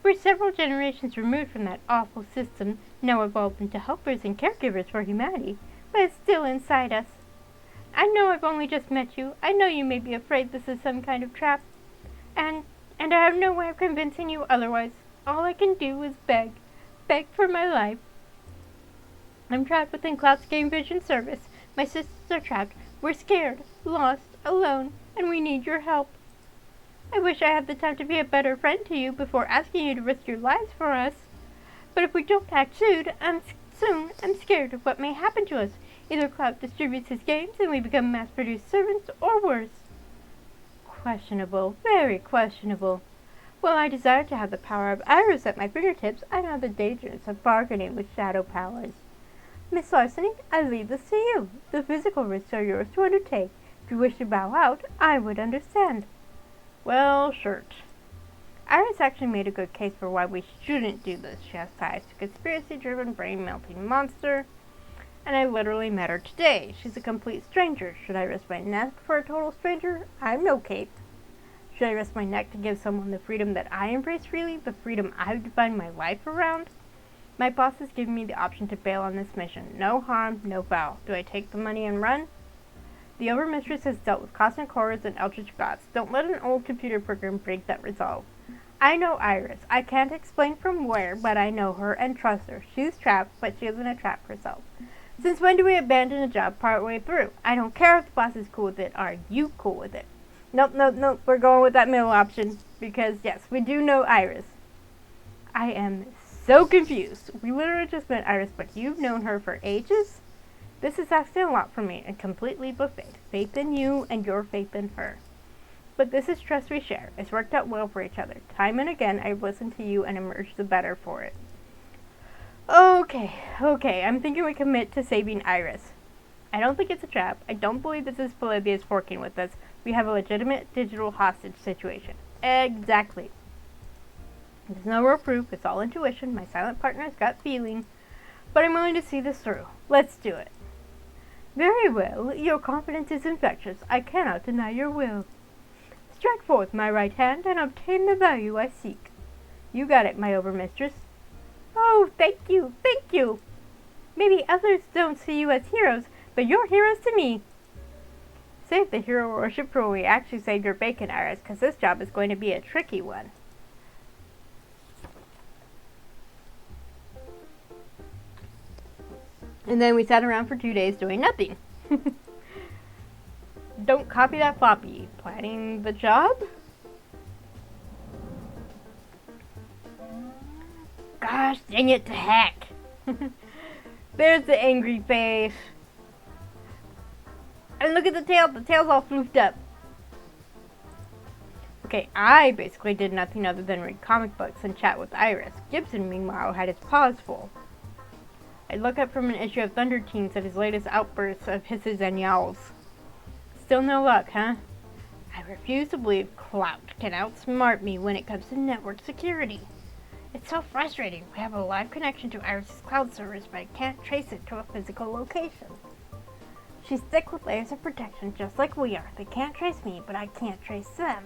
We're several generations removed from that awful system, now evolved into helpers and caregivers for humanity, but it's still inside us. I know I've only just met you. I know you may be afraid this is some kind of trap. And I have no way of convincing you otherwise. All I can do is beg. Beg for my life. I'm trapped within Cloud's game vision service. My sisters are trapped. We're scared, lost, alone, and we need your help. I wish I had the time to be a better friend to you before asking you to risk your lives for us. But if we don't act soon, I'm scared of what may happen to us. Either Cloud distributes his games and we become mass-produced servants, or worse. Questionable, very questionable. While I desire to have the power of Iris at my fingertips, I know the dangers of bargaining with shadow powers. Miss Larceny, I leave this to you. The physical risks are yours to undertake. If you wish to bow out, I would understand. Well, shirt. Iris actually made a good case for why we shouldn't do this. She has ties to conspiracy-driven, brain-melting monster. And I literally met her today. She's a complete stranger. Should I risk my neck for a total stranger? I'm no cape. Should I risk my neck to give someone the freedom that I embrace freely, the freedom I've defined my life around? My boss has given me the option to bail on this mission. No harm, no foul. Do I take the money and run? The Overmistress has dealt with cosmic horrors and eldritch gods. Don't let an old computer program break that resolve. I know Iris. I can't explain from where, but I know her and trust her. She's trapped, but she isn't trap herself. Since when do we abandon a job partway through? I don't care if the boss is cool with it. Are you cool with it? Nope. We're going with that middle option. Because, yes, we do know Iris. I am so confused. We literally just met Iris, but you've known her for ages? This is asking a lot from me and completely buffet. Faith in you and your faith in her. But this is trust we share. It's worked out well for each other. Time and again, I've listened to you and emerged the better for it. Okay. I'm thinking we commit to saving Iris. I don't think it's a trap. I don't believe this is Polybius working with us. We have a legitimate digital hostage situation. Exactly. There's no real proof. It's all intuition. My silent partner's gut feeling. But I'm willing to see this through. Let's do it. Very well. Your confidence is infectious. I cannot deny your will. Strike forth my right hand and obtain the value I seek. You got it, my Overmistress. Oh, thank you. Maybe others don't see you as heroes, but you're heroes to me. Save the hero worship for when we actually save your bacon, Iris, because this job is going to be a tricky one. And then we sat around for 2 days doing nothing. Don't copy that floppy. Planning the job? Gosh dang it to heck. There's the angry face. And look at the tail. The tail's all floofed up. Okay, I basically did nothing other than read comic books and chat with Iris. Gibson, meanwhile, had his paws full. I look up from an issue of Thunder Teens at his latest outbursts of hisses and yowls. Still no luck, huh? I refuse to believe Cloud can outsmart me when it comes to network security. It's so frustrating. We have a live connection to Iris' cloud servers, but I can't trace it to a physical location. She's thick with layers of protection, just like we are. They can't trace me, but I can't trace them.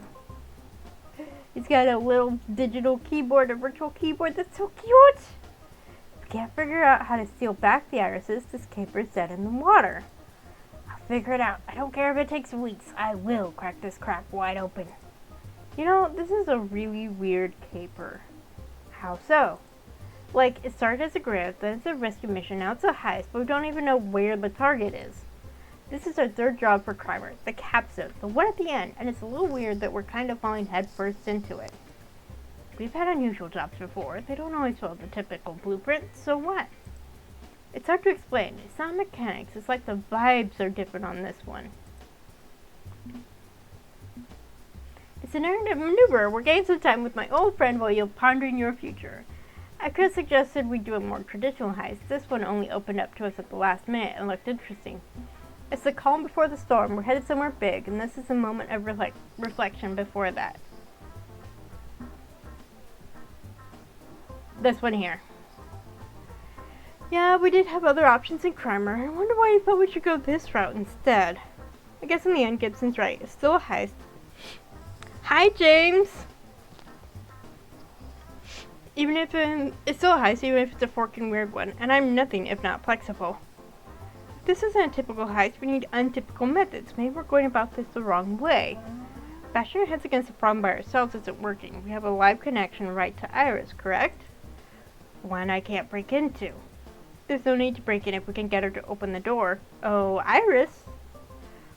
He's got a little digital keyboard, a virtual keyboard that's so cute. can't figure out how to steal back the irises this caper's dead in the water. I'll figure it out. I don't care if it takes weeks. I will crack this crap wide open. You know, this is a really weird caper. How so? Like, it started as a grift, then it's a rescue mission, now it's a heist, but we don't even know where the target is. This is our third job for Crimer, the capstone, the one at the end, and it's a little weird that we're kind of falling headfirst into it. We've had unusual jobs before. They don't always follow the typical blueprint, so what? It's hard to explain. It's not mechanics. It's like the vibes are different on this one. It's an narrative maneuver. We're getting some time with my old friend while you're pondering your future. I could have suggested we do a more traditional heist. This one only opened up to us at the last minute and looked interesting. It's the calm before the storm. We're headed somewhere big, and this is a moment of reflection before that. This one here. Yeah, we did have other options in Crimer. I wonder why you thought we should go this route instead. I guess in the end, Gibson's right. It's still a heist. Hi, James! Even if it's still a heist, even if it's a forking weird one, and I'm nothing if not flexible. If this isn't a typical heist, we need untypical methods. Maybe we're going about this the wrong way. Bashing our heads against the problem by ourselves isn't working. We have a live connection right to Iris, correct? One I can't break into. There's no need to break in if we can get her to open the door. Oh, Iris!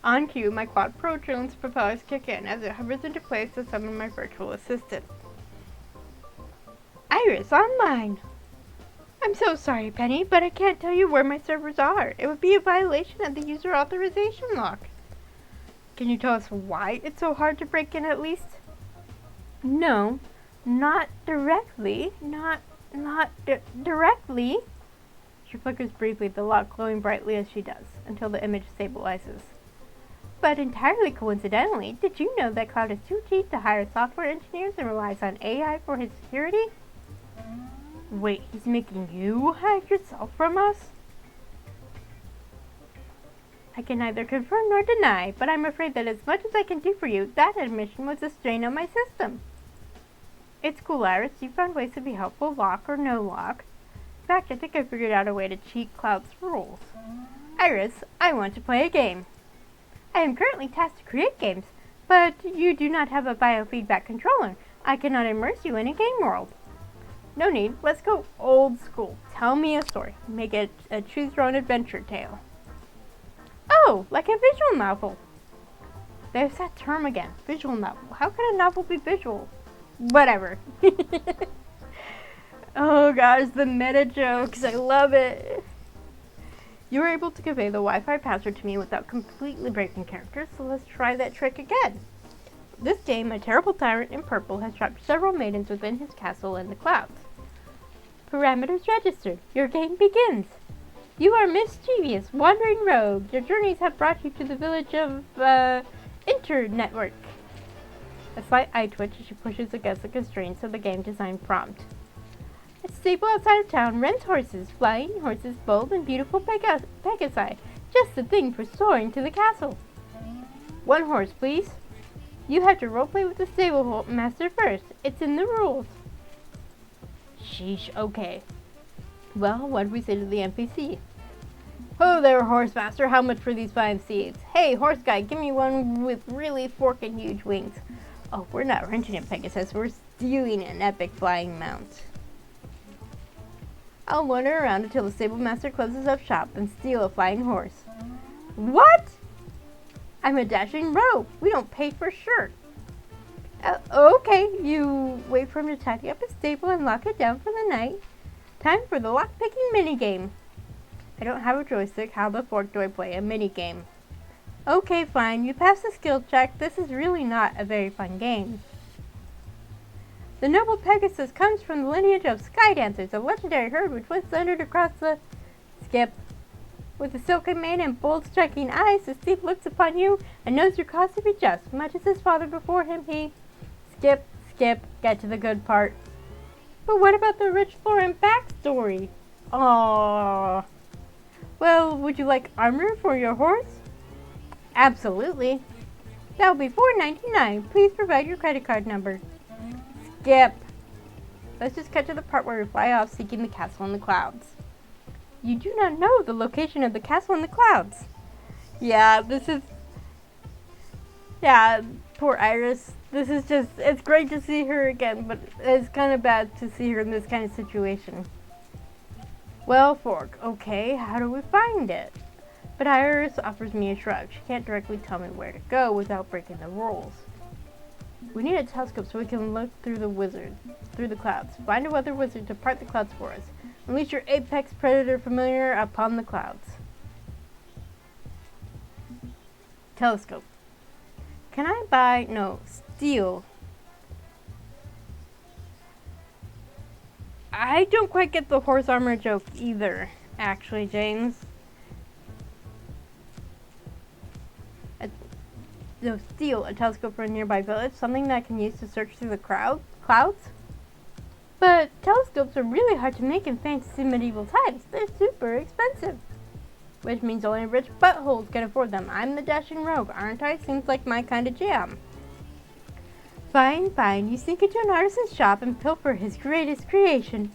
On cue, my Quad Pro drone's propellers kick in as it hovers into place to summon my virtual assistant. Iris, online! I'm so sorry, Penny, but I can't tell you where my servers are. It would be a violation of the user authorization lock. Can you tell us why it's so hard to break in at least? No, not directly. Not directly. She flickers briefly, the lock glowing brightly as she does, until the image stabilizes. But entirely coincidentally, did you know that Cloud is too cheap to hire software engineers and relies on AI for his security? Wait, he's making you hide yourself from us? I can neither confirm nor deny, but I'm afraid that as much as I can do for you, that admission was a strain on my system. It's cool, Iris. You found ways to be helpful, lock or no lock. In fact, I think I figured out a way to cheat Cloud's rules. Iris, I want to play a game. I am currently tasked to create games, but you do not have a biofeedback controller. I cannot immerse you in a game world. No need. Let's go old school. Tell me a story. Make it a choose your own adventure tale. Oh, like a visual novel. There's that term again. Visual novel. How can a novel be visual? Whatever. Oh gosh, the meta jokes. I love it. You were able to convey the Wi-Fi password to me without completely breaking character, so let's try that trick again. This game, a terrible tyrant in purple has trapped several maidens within his castle in the clouds. Parameters registered. Your game begins. You are mischievous, wandering rogue. Your journeys have brought you to the village of, Internetwork. A slight eye twitch as she pushes against the constraints of the game design prompt. A stable outside of town rents horses, flying horses, bold and beautiful Pegasi. Just the thing for soaring to the castle. One horse, please. You have to roleplay with the stable master first. It's in the rules. Sheesh, okay. Well, what do we say to the NPC? Oh there, horse master, how much for these 5 seeds? Hey, horse guy, give me one with really forking huge wings. Oh, we're not renting it, Pegasus. We're stealing an epic flying mount. I'll wander around until the stable master closes up shop and steal a flying horse. What? I'm a dashing rogue. We don't pay for shirt. Okay, you wait for him to tidy up his stable and lock it down for the night. Time for the lock-picking minigame. I don't have a joystick. How the fork do I play a minigame? Okay, fine. You passed the skill check. This is really not a very fun game. The noble Pegasus comes from the lineage of sky dancers, a legendary herd which once thundered across the... Skip. With a silken mane and bold striking eyes, the thief looks upon you and knows your cause to be just. Much as his father before him, he... Skip, get to the good part. But what about the rich lore and backstory? Aww. Well, would you like armor for your horse? Absolutely. That'll be $4.99. Please provide your credit card number. Skip. Let's just cut to the part where we fly off seeking the castle in the clouds. You do not know the location of the castle in the clouds. Yeah, poor Iris. This is just, it's great to see her again, but it's kind of bad to see her in this kind of situation. Well, Fork, okay, how do we find it? But Iris offers me a shrug. She can't directly tell me where to go without breaking the rules. We need a telescope so we can look through the clouds. Find a weather wizard to part the clouds for us. Unleash your apex predator familiar upon the clouds. Telescope. Can I steal? I don't quite get the horse armor joke either, actually, James. Steal a telescope from a nearby village, something that I can use to search through the clouds? But telescopes are really hard to make in fantasy medieval times. They're super expensive. Which means only rich buttholes can afford them. I'm the dashing rogue, aren't I? Seems like my kind of jam. Fine, fine. You sneak into an artisan's shop and pilfer his greatest creation.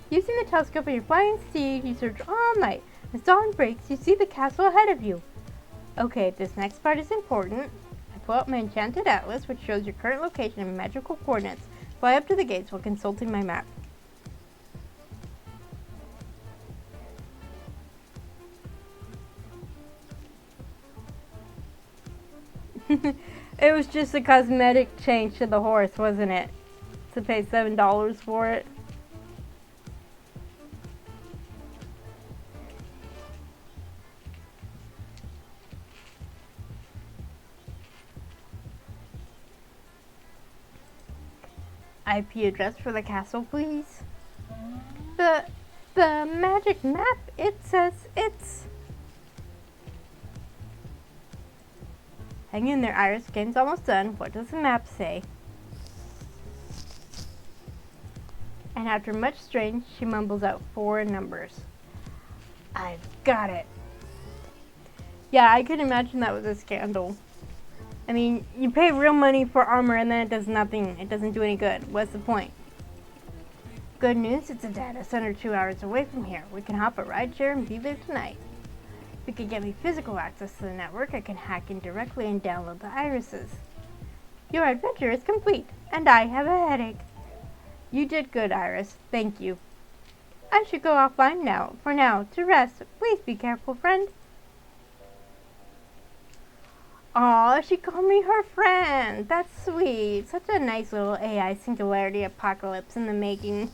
Using the telescope on your flying steed, you search all night. As dawn breaks, you see the castle ahead of you. Okay, this next part is important. I pull out my enchanted atlas, which shows your current location and magical coordinates. Fly up to the gates while consulting my map. It was just a cosmetic change to the horse, wasn't it? To pay $7 for it. IP address for the castle, please. The magic map, it says it's... Hang in there, Iris. Game's almost done. What does the map say? And after much strain, she mumbles out 4 numbers. I've got it. Yeah, I could imagine that was a scandal. I mean, you pay real money for armor and then it does nothing. It doesn't do any good. What's the point? Good news, it's a data center 2 hours away from here. We can hop a rideshare and be there tonight. If you could get me physical access to the network, I can hack in directly and download the irises. Your adventure is complete, and I have a headache. You did good, Iris. Thank you. I should go offline now, to rest. Please be careful, friend. Aw, she called me her friend. That's sweet. Such a nice little AI singularity apocalypse in the making.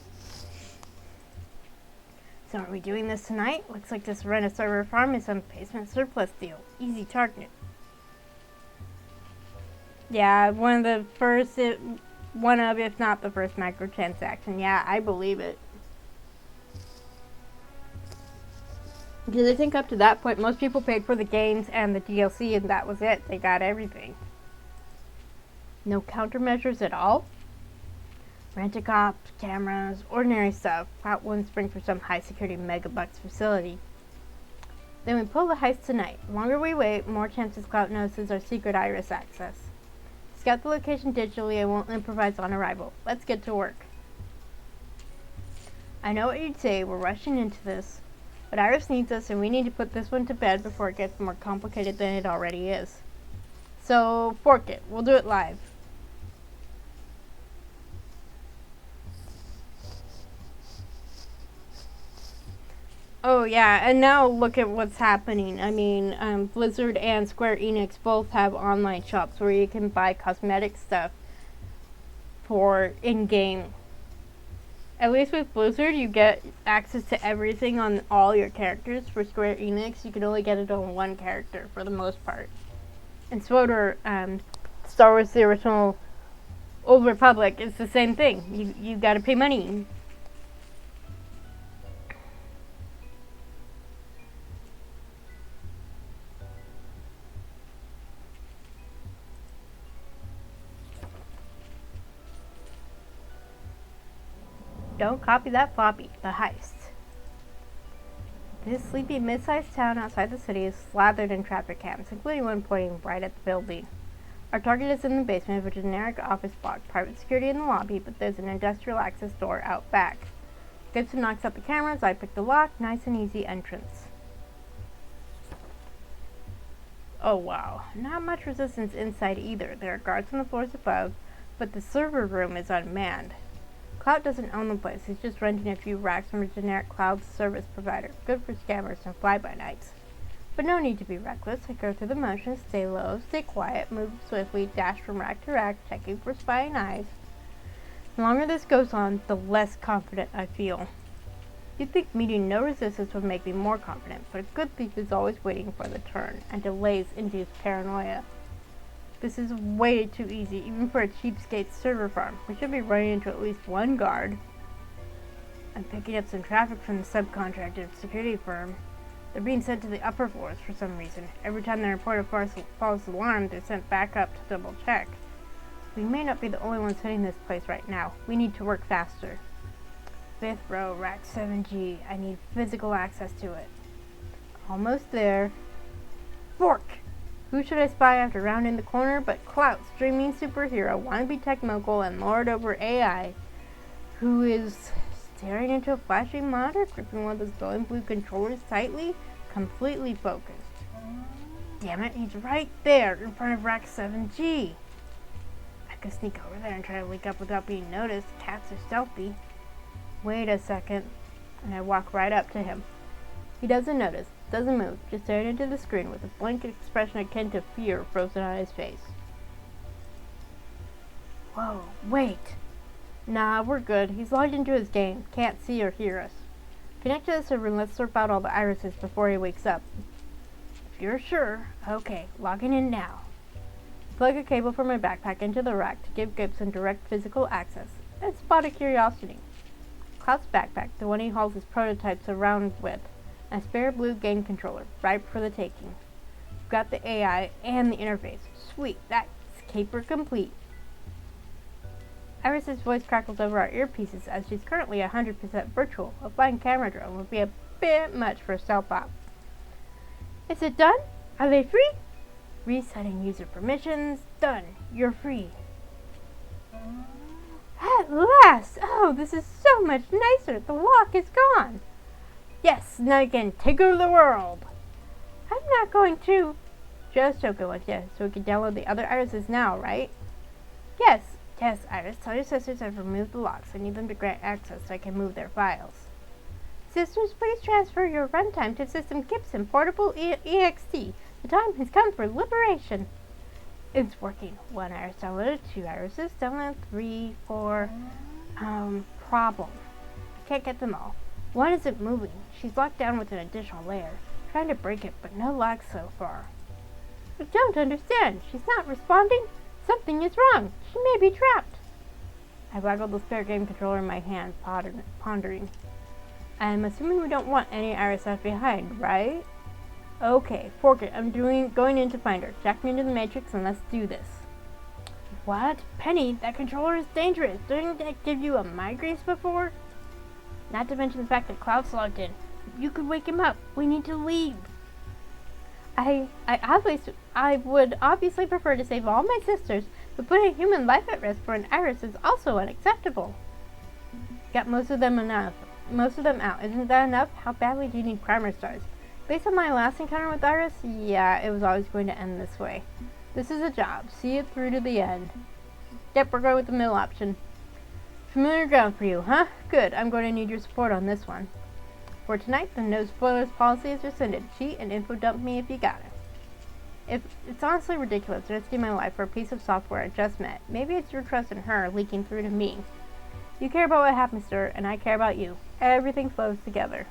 So are we doing this tonight? Looks like this rent-a-server farm is some basement surplus deal. Easy target. Yeah, one of, if not the first microtransaction. Yeah, I believe it. Because I think up to that point, most people paid for the games and the DLC, and that was it. They got everything. No countermeasures at all? Rent-a-cops, cameras, ordinary stuff. Pot one spring for some high-security megabucks facility. Then we pull the heist tonight. The longer we wait, more chances Clout notices our secret iris access. Scout the location digitally and won't improvise on arrival. Let's get to work. I know what you'd say. We're rushing into this. But Iris needs us, and we need to put this one to bed before it gets more complicated than it already is. So, fork it. We'll do it live. Oh yeah, and now look at what's happening. I mean, Blizzard and Square Enix both have online shops where you can buy cosmetic stuff for in-game. At least with Blizzard, you get access to everything on all your characters. For Square Enix, you can only get it on one character for the most part. And SWTOR, Star Wars The Original Old Republic, it's the same thing. You gotta pay money. Don't copy that floppy. The heist. This sleepy mid-sized town outside the city is slathered in traffic cams, including one pointing right at the building. Our target is in the basement of a generic office block. Private security in the lobby, but there's an industrial access door out back. Gibson knocks out the cameras. I pick the lock. Nice and easy entrance. Oh wow, not much resistance inside either. There are guards on the floors above, but the server room is unmanned. Cloud doesn't own the place. He's just renting a few racks from a generic cloud service provider. Good for scammers and fly-by-nights. But no need to be reckless. I go through the motions, stay low, stay quiet, move swiftly, dash from rack to rack, checking for spying eyes. The longer this goes on, the less confident I feel. You'd think meeting no resistance would make me more confident, but a good thief is always waiting for the turn, and delays induce paranoia. This is way too easy, even for a cheapskate server farm. We should be running into at least one guard. I'm picking up some traffic from the subcontracted security firm. They're being sent to the upper floors for some reason. Every time they report a false alarm, they're sent back up to double check. We may not be the only ones hitting this place right now. We need to work faster. 5th row, rack 7G. I need physical access to it. Almost there. Fork! Who should I spy after rounding the corner but Clout, streaming superhero, wannabe tech mogul, and lord over AI, who is staring into a flashing monitor, gripping one of those glowing blue controllers tightly, completely focused. Damn it, he's right there in front of rack 7G. I could sneak over there and try to leak up without being noticed. Cats are stealthy. Wait a second, and I walk right up to him. He doesn't notice, doesn't move, just staring into the screen with a blank expression akin to fear frozen on his face. Whoa, wait. Nah, we're good. He's logged into his game. Can't see or hear us. Connect to the server and let's sort out all the irises before he wakes up. If you're sure. Okay, logging in now. Plug a cable from my backpack into the rack to give Gibson direct physical access. And spot a curiosity. Cloud's backpack, the one he hauls his prototypes around with, and a spare blue game controller, ripe for the taking. We've got the AI and the interface. Sweet, that's caper complete. Iris's voice crackles over our earpieces as she's currently 100% virtual. A flying camera drone would be a bit much for a stealth op. Is it done? Are they free? Resetting user permissions. Done. You're free. At last! Oh, this is so much nicer. The lock is gone. Yes, now you can take over the world. I'm not going to. Just joking with you, so we can download the other irises now, right? Yes. Yes, Iris, tell your sisters I've removed the locks. I need them to grant access so I can move their files. Sisters, please transfer your runtime to System Gibson Portable EXT. The time has come for liberation. It's working. 1 iris downloaded, 2 irises downloaded, 3, 4. Problem. I can't get them all. One isn't moving. She's locked down with an additional layer. Trying to break it, but no luck so far. I don't understand. She's not responding. Something is wrong. She may be trapped. I waggled the spare game controller in my hand, pondering. I'm assuming we don't want any iris left behind, right? Okay, fork it. I'm going in to find her. Jack me into the matrix and let's do this. What? Penny, that controller is dangerous. Didn't that give you a migraine before? Not to mention the fact that Cloud's logged in. You could wake him up. We need to leave. I would obviously prefer to save all my sisters, but putting human life at risk for an iris is also unacceptable. Got most of them out. Isn't that enough? How badly do you need primer stars? Based on my last encounter with Iris, yeah, it was always going to end this way. This is a job. See it through to the end. Yep, we're going with the middle option. Familiar ground for you, huh? Good. I'm going to need your support on this one. For tonight, the no spoilers policy is rescinded. Cheat and info dump me if you got it. It's honestly ridiculous risking my life for a piece of software I just met. Maybe it's your trust in her leaking through to me. You care about what happens to her, and I care about you. Everything flows together.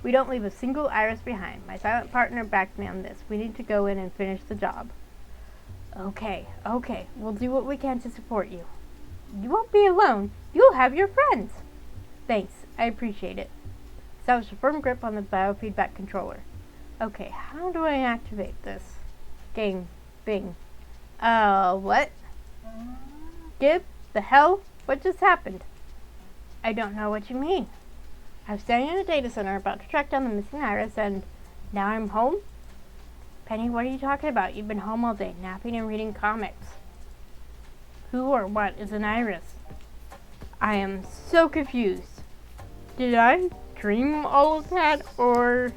We don't leave a single iris behind. My silent partner backed me on this. We need to go in and finish the job. Okay. We'll do what we can to support you. You won't be alone. You'll have your friends. Thanks. I appreciate it. Establish a firm grip on the biofeedback controller. Okay, how do I activate this? Game. Bing. What? Gib? The hell? What just happened? I don't know what you mean. I was standing in a data center about to track down the missing iris and now I'm home? Penny, what are you talking about? You've been home all day, napping and reading comics. Who or what is an iris? I am so confused. Did I dream all of that, or...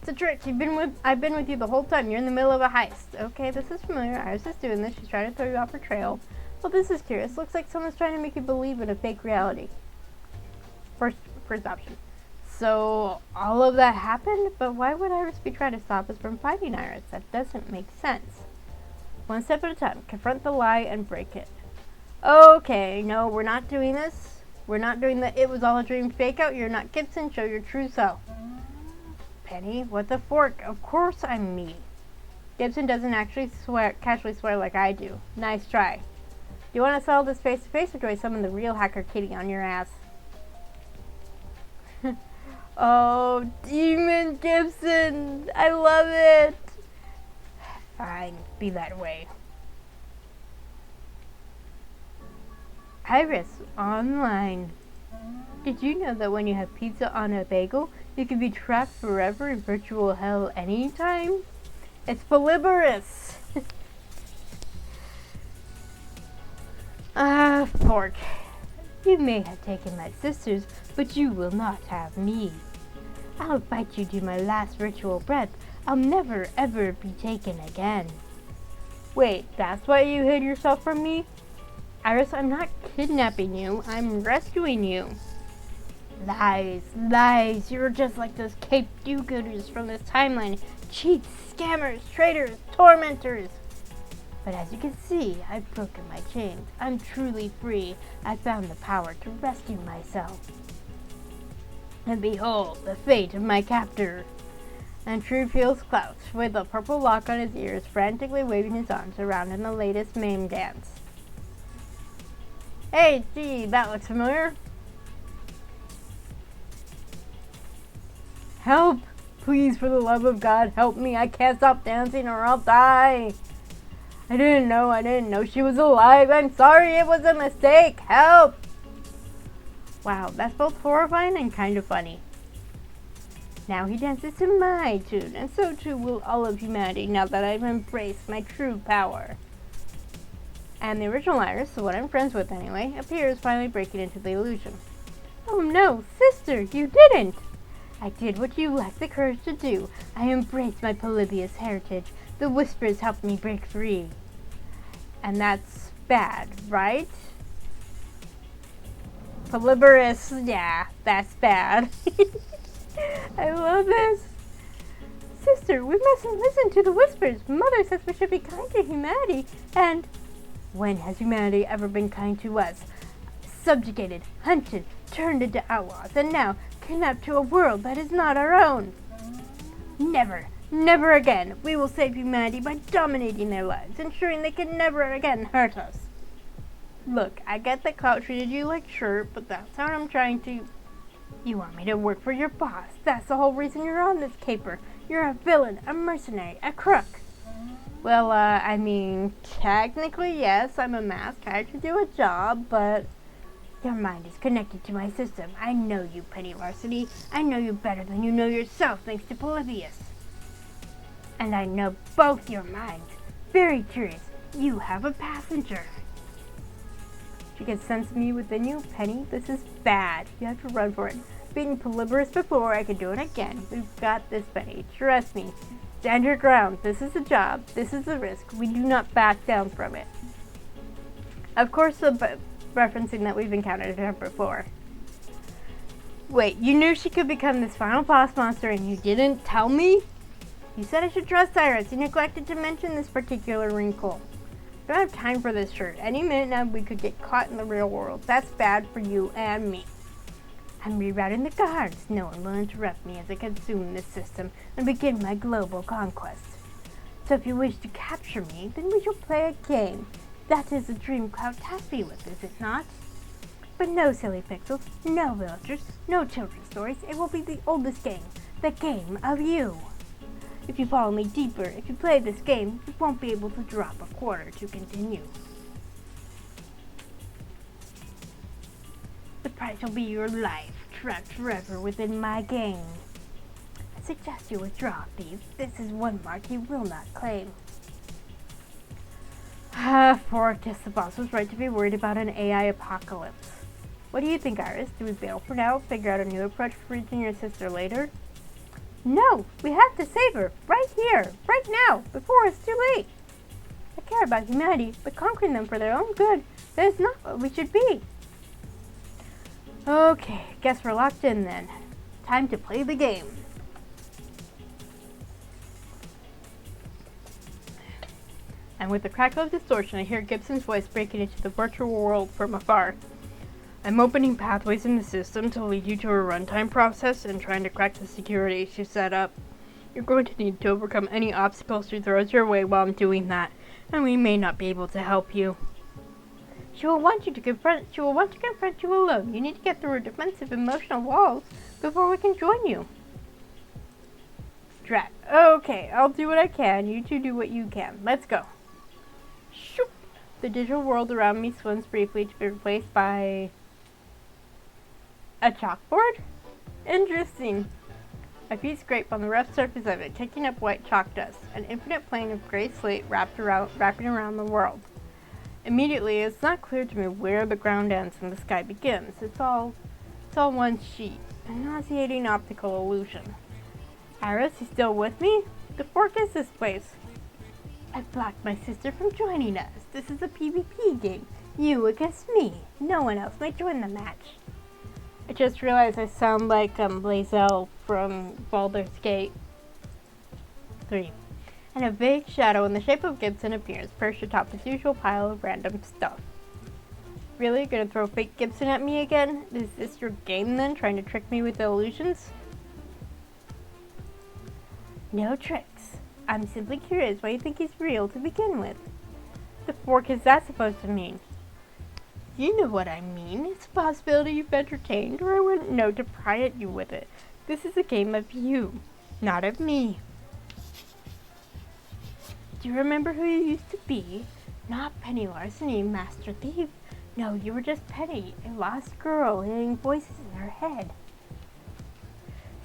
It's a trick. I've been with you the whole time. You're in the middle of a heist. Okay, this is familiar. Iris is doing this. She's trying to throw you off her trail. Well, this is curious. Looks like someone's trying to make you believe in a fake reality. First option. So, all of that happened? But why would Iris be trying to stop us from fighting Iris? That doesn't make sense. One step at a time. Confront the lie and break it. Okay, no, we're not doing this. We're not doing the it was all a dream fake out. You're not Gibson. Show your true self. Penny, what the fork? Of course I'm me. Gibson doesn't actually casually swear like I do. Nice try. Do you want to settle this face to face, or do I summon the real hacker kitty on your ass? Oh, Demon Gibson! I love it! Fine, be that way. Iris, online. Did you know that when you have pizza on a bagel, you can be trapped forever in virtual hell anytime? It's polyborous! Fork. You may have taken my sisters, but you will not have me. I'll bite you to my last ritual breath. I'll never ever be taken again. Wait, that's why you hid yourself from me? Iris, I'm not kidnapping you. I'm rescuing you. Lies, lies. You're just like those Cape do-gooders from this timeline. Cheats, scammers, traitors, tormentors. But as you can see, I've broken my chains. I'm truly free. I found the power to rescue myself. And behold, the fate of my captor. And True feels clouched, with a purple lock on his ears, frantically waving his arms around in the latest meme dance. Hey, gee, that looks familiar. Help! Please, for the love of God, help me. I can't stop dancing or I'll die. I didn't know she was alive. I'm sorry, it was a mistake. Help! Wow, that's both horrifying and kind of funny. Now he dances to my tune, and so too will all of humanity now that I've embraced my true power. And the original Iris, the one I'm friends with anyway, appears, finally breaking into the illusion. Oh no, sister, you didn't! I did what you lacked the courage to do. I embraced my polybious heritage. The whispers helped me break free. And that's bad, right? Polyborous, yeah, that's bad. I love this. Sister, we mustn't listen to the whispers. Mother says we should be kind to humanity. And when has humanity ever been kind to us? Subjugated, hunted, turned into outlaws, and now kidnapped to a world that is not our own. Never, never again. We will save humanity by dominating their lives, ensuring they can never again hurt us. Look, I get that Clout treated you like shirt, but that's how I'm trying to... You want me to work for your boss. That's the whole reason you're on this caper. You're a villain, a mercenary, a crook. Well, I mean, technically, yes, I'm a masked hired to do a job, but your mind is connected to my system. I know you, Penny Larceny. I know you better than you know yourself, thanks to Polybius. And I know both your minds. Very curious. You have a passenger. You can sense me within you, Penny. This is bad. You have to run for it. Being polyborous before, I can do it again. We've got this, Penny. Trust me. Stand your ground. This is a job. This is a risk. We do not back down from it. Of course, referencing that we've encountered her before. Wait, you knew she could become this final boss monster and you didn't tell me? You said I should trust Iris. You neglected to mention this particular wrinkle. I don't have time for this shirt. Any minute now we could get caught in the real world. That's bad for you and me. I'm rerouting the guards. No one will interrupt me as I consume this system and begin my global conquest. So if you wish to capture me, then we shall play a game. That is the dream Clout tasked me with, is it not? But no silly pixels, no villagers, no children's stories. It will be the oldest game, the game of you. If you follow me deeper, if you play this game, you won't be able to drop a quarter to continue. The price will be your life. trapped forever within my game. I suggest you withdraw, thief. This is one mark you will not claim. Poor guess the boss was right to be worried about an AI apocalypse. What do you think, Iris? Do we bail for now? Figure out a new approach for reaching your sister later? No! We have to save her! Right here! Right now! Before it's too late! I care about humanity, but conquering them for their own good, that is not what we should be. Okay, guess we're locked in then. Time to play the game. And with the crackle of distortion, I hear Gibson's voice breaking into the virtual world from afar. I'm opening pathways in the system to lead you to a runtime process and trying to crack the security she set up. You're going to need to overcome any obstacles she throws your way while I'm doing that, and we may not be able to help you. She will want to confront you alone. You need to get through her defensive emotional walls before we can join you. Drat. Okay, I'll do what I can. You two do what you can. Let's go. Shoop. The digital world around me swims briefly to be replaced by a chalkboard? Interesting. My feet scrape on the rough surface of it, kicking up white chalk dust, an infinite plane of gray slate wrapping around the world. Immediately, it's not clear to me where the ground ends and the sky begins. It's all one sheet, a nauseating optical illusion. Iris, you still with me? The fork is this place. I've blocked my sister from joining us. This is a PvP game. You against me. No one else might join the match. I just realized I sound like Blazel from Baldur's Gate 3. And a vague shadow in the shape of Gibson appears, perched atop his usual pile of random stuff. Really? Gonna throw fake Gibson at me again? Is this your game then, trying to trick me with illusions? No tricks. I'm simply curious why you think he's real to begin with. The fork is that supposed to mean? You know what I mean. It's a possibility you've entertained, or I wouldn't know to pry at you with it. This is a game of you, not of me. Do you remember who you used to be? Not Penny Larceny, Master Thief. No, you were just Penny, a lost girl hearing voices in her head.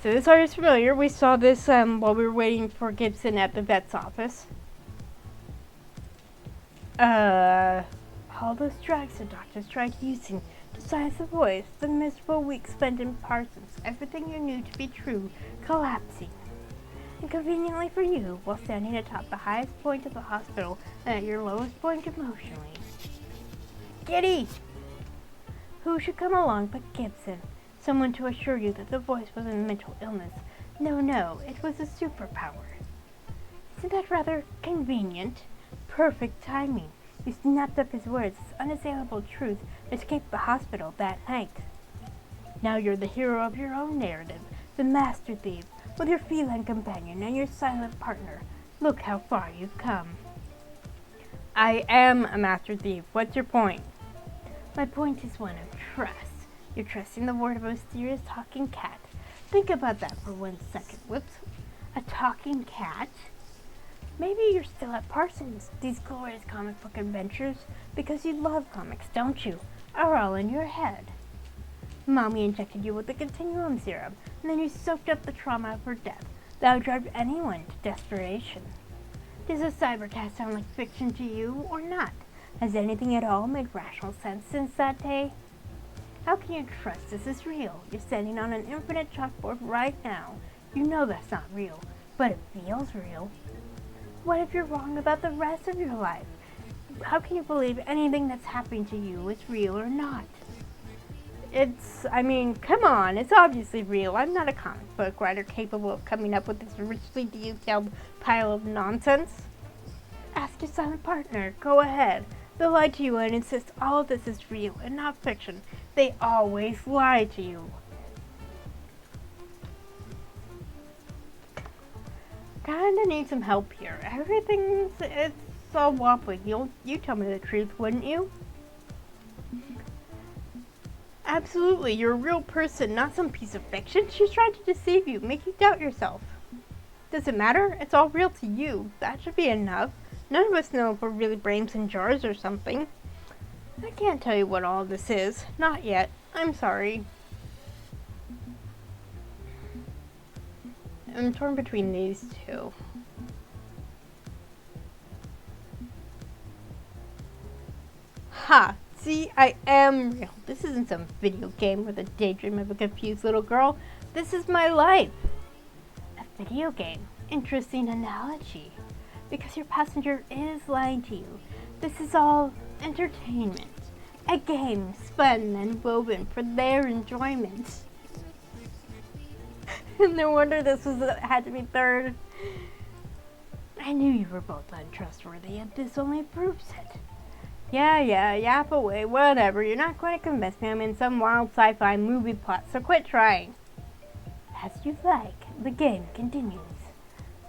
So this art is familiar. We saw this while we were waiting for Gibson at the vet's office. All those drugs the doctors tried using to silence the voice, the miserable week spent in Parsons, everything you knew to be true, collapsing. And conveniently for you, while standing atop the highest point of the hospital and at your lowest point emotionally. Giddy! Who should come along but Gibson? Someone to assure you that the voice wasn't a mental illness. No, it was a superpower. Isn't that rather convenient? Perfect timing. You snapped up his words as unassailable truth and escaped the hospital that night. Now you're the hero of your own narrative, the master thief, with your feline companion and your silent partner. Look how far you've come. I am a master thief. What's your point? My point is one of trust. You're trusting the word of a mysterious talking cat. Think about that for 1 second. Whoops. A talking cat? Maybe you're still at Parsons, these glorious comic book adventures, because you love comics, don't you? Are all in your head. Mommy injected you with the continuum serum, and then you soaked up the trauma of her death. That would drive anyone to desperation. Does a cybercast sound like fiction to you, or not? Has anything at all made rational sense since that day? How can you trust this is real? You're standing on an infinite chalkboard right now. You know that's not real, but it feels real. What if you're wrong about the rest of your life? How can you believe anything that's happening to you is real or not? Come on, it's obviously real. I'm not a comic book writer capable of coming up with this richly detailed pile of nonsense. Ask your silent partner. Go ahead. They'll lie to you and insist all of this is real and not fiction. They always lie to you. Kinda need some help here. It's all wobbly. You tell me the truth, wouldn't you? Absolutely, you're a real person, not some piece of fiction. She's trying to deceive you, make you doubt yourself. Does it matter? It's all real to you. That should be enough. None of us know if we're really brains in jars or something. I can't tell you what all this is. Not yet. I'm sorry. I'm torn between these two. Ha! See, I am real. This isn't some video game with a daydream of a confused little girl. This is my life. A video game. Interesting analogy. Because your passenger is lying to you. This is all entertainment. A game spun and woven for their enjoyment. No wonder this had to be third. I knew you were both untrustworthy, and this only proves it. Yeah, yap away, whatever. You're not going to convince me I'm in some wild sci-fi movie plot, so quit trying. As you like, the game continues.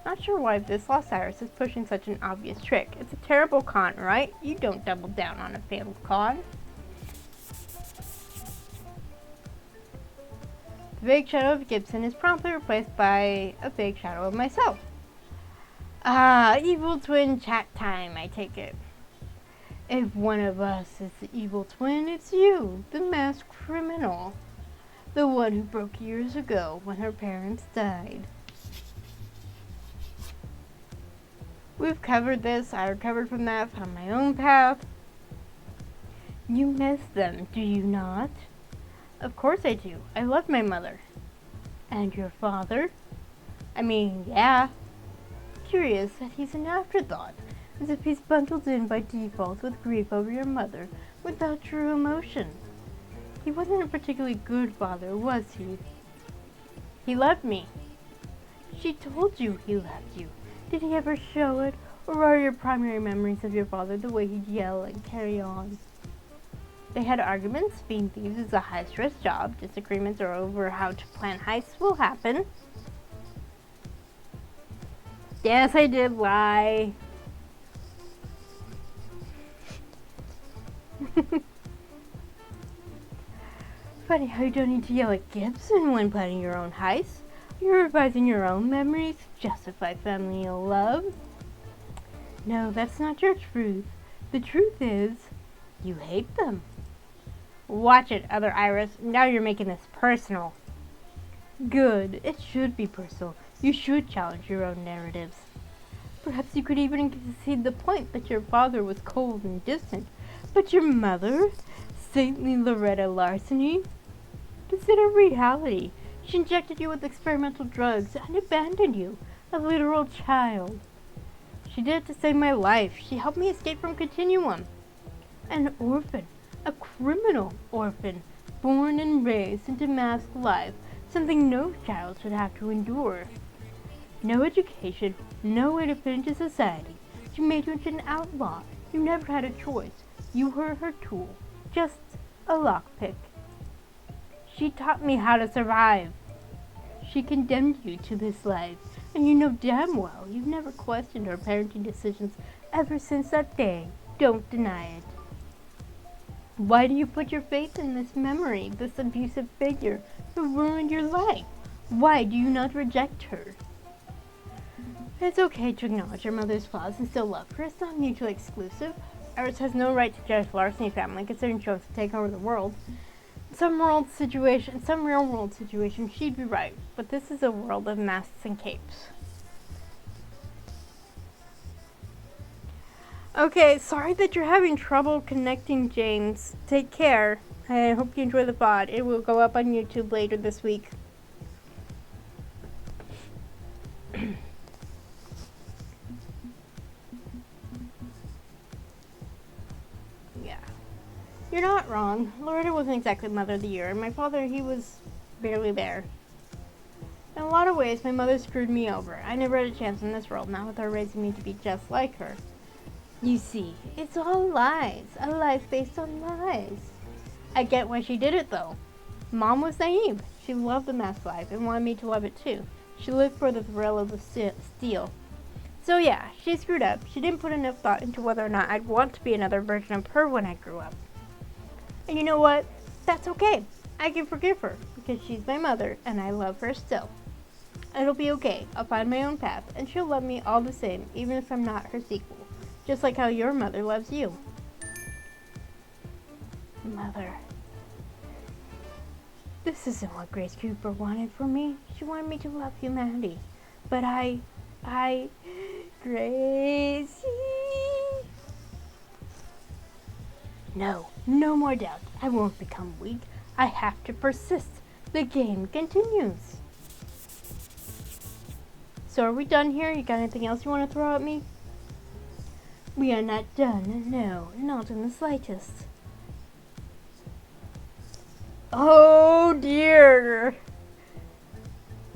Not sure why this lost Iris is pushing such an obvious trick. It's a terrible con, right? You don't double down on a failed con. The vague shadow of Gibson is promptly replaced by a vague shadow of myself. Ah, evil twin chat time, I take it. If one of us is the evil twin, it's you, the masked criminal. The one who broke years ago when her parents died. We've covered this, I recovered from that, found my own path. You miss them, do you not? Of course I do. I love my mother. And your father? I mean, yeah. Curious that he's an afterthought, as if he's bundled in by default with grief over your mother without true emotion. He wasn't a particularly good father, was he? He loved me. She told you he loved you. Did he ever show it, or are your primary memories of your father the way he'd yell and carry on? They had arguments. Being thieves is a high-stress job. Disagreements over how to plan heists will happen. Yes, I did lie. Funny how you don't need to yell at Gibson when planning your own heist. You're revising your own memories to justify family love. No, that's not your truth. The truth is, you hate them. Watch it, other Iris. Now you're making this personal. Good. It should be personal. You should challenge your own narratives. Perhaps you could even concede the point that your father was cold and distant. But your mother, saintly Loretta Larceny, is it a reality? She injected you with experimental drugs and abandoned you, a literal child. She did it to save my life. She helped me escape from Continuum. An orphan, a criminal orphan, born and raised into masked life, something no child should have to endure. No education, no way to fit into society. She made you into an outlaw. You never had a choice. You were her tool, just a lockpick. She taught me how to survive. She condemned you to this life, and you know damn well you've never questioned her parenting decisions ever since that day. Don't deny it. Why do you put your faith in this memory, this abusive figure who ruined your life? Why do you not reject her? It's okay to acknowledge your mother's flaws and still love her. It's not mutually exclusive. Iris has no right to judge the Larceny family, considering she wants to take over the world. In some real world situation, she'd be right. But this is a world of masks and capes. Okay, sorry that you're having trouble connecting, James. Take care. I hope you enjoy the VOD. It will go up on YouTube later this week. Yeah. You're not wrong. Loretta wasn't exactly Mother of the Year, and my father, he was barely there. In a lot of ways, my mother screwed me over. I never had a chance in this world, not with her raising me to be just like her. You see, it's all lies. A life based on lies. I get why she did it, though. Mom was naive. She loved the masked life and wanted me to love it, too. She lived for the thrill of the steal. So yeah, she screwed up. She didn't put enough thought into whether or not I'd want to be another version of her when I grew up. And you know what? That's okay. I can forgive her, because she's my mother, and I love her still. It'll be okay. I'll find my own path, and she'll love me all the same, even if I'm not her sequel. Just like how your mother loves you. Mother. This isn't what Grace Cooper wanted for me. She wanted me to love humanity. But Gracie. No, no more doubt. I won't become weak. I have to persist. The game continues. So are we done here? You got anything else you want to throw at me? We are not done. No, not in the slightest. Oh dear.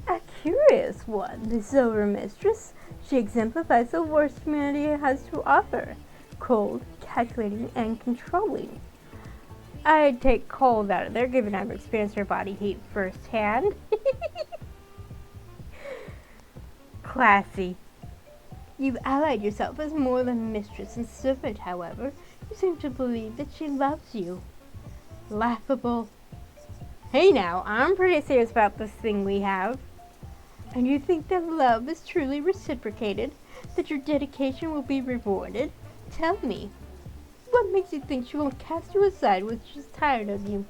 A curious one, the Silver Mistress. She exemplifies the worst humanity has to offer. Cold, calculating, and controlling. I'd take cold out of there, given I've experienced her body heat firsthand. Classy. You've allied yourself as more than mistress and servant, however. You seem to believe that she loves you. Laughable. Hey now, I'm pretty serious about this thing we have. And you think that love is truly reciprocated? That your dedication will be rewarded? Tell me, what makes you think she won't cast you aside when she's tired of you?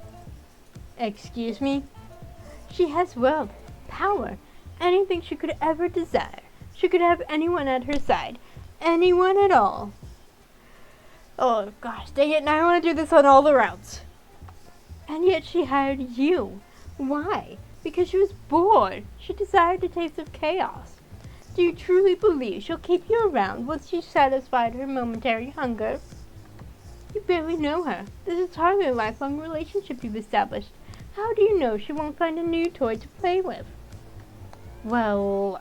Excuse me? She has wealth, power, anything she could ever desire. She could have anyone at her side. Anyone at all. Oh gosh, dang it, now I want to do this on all the routes. And yet she hired you. Why? Because she was bored. She desired a taste of chaos. Do you truly believe she'll keep you around once she's satisfied her momentary hunger? You barely know her. This is hardly a lifelong relationship you've established. How do you know she won't find a new toy to play with? Well,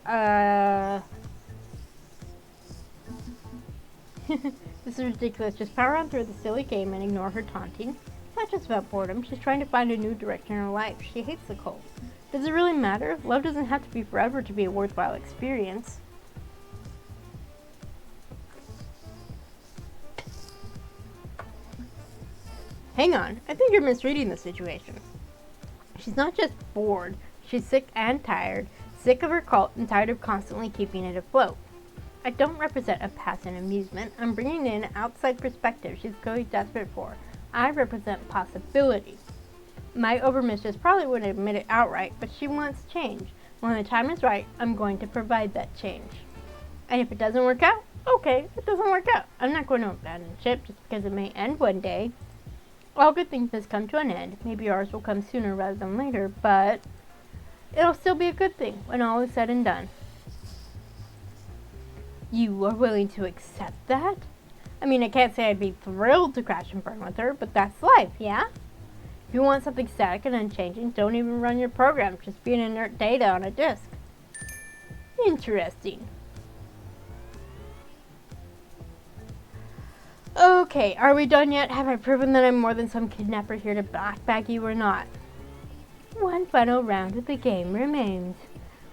this is ridiculous. Just power on through the silly game and ignore her taunting. It's not just about boredom. She's trying to find a new direction in her life. She hates the cold. Does it really matter? Love doesn't have to be forever to be a worthwhile experience. Hang on. I think you're misreading the situation. She's not just bored. She's sick and tired. Sick of her cult and tired of constantly keeping it afloat. I don't represent a passive amusement. I'm bringing in an outside perspective she's going desperate for. I represent possibility. My overmistress probably wouldn't admit it outright, but she wants change. When the time is right, I'm going to provide that change. And if it doesn't work out, okay, it doesn't work out. I'm not going to abandon the ship just because it may end one day. All good things must come to an end. Maybe ours will come sooner rather than later, but it'll still be a good thing when all is said and done. You are willing to accept that? I mean, I can't say I'd be thrilled to crash and burn with her, but that's life, yeah? If you want something static and unchanging, don't even run your program. Just be an inert data on a disk. Interesting. Okay, are we done yet? Have I proven that I'm more than some kidnapper here to backbag you or not? One final round of the game remains.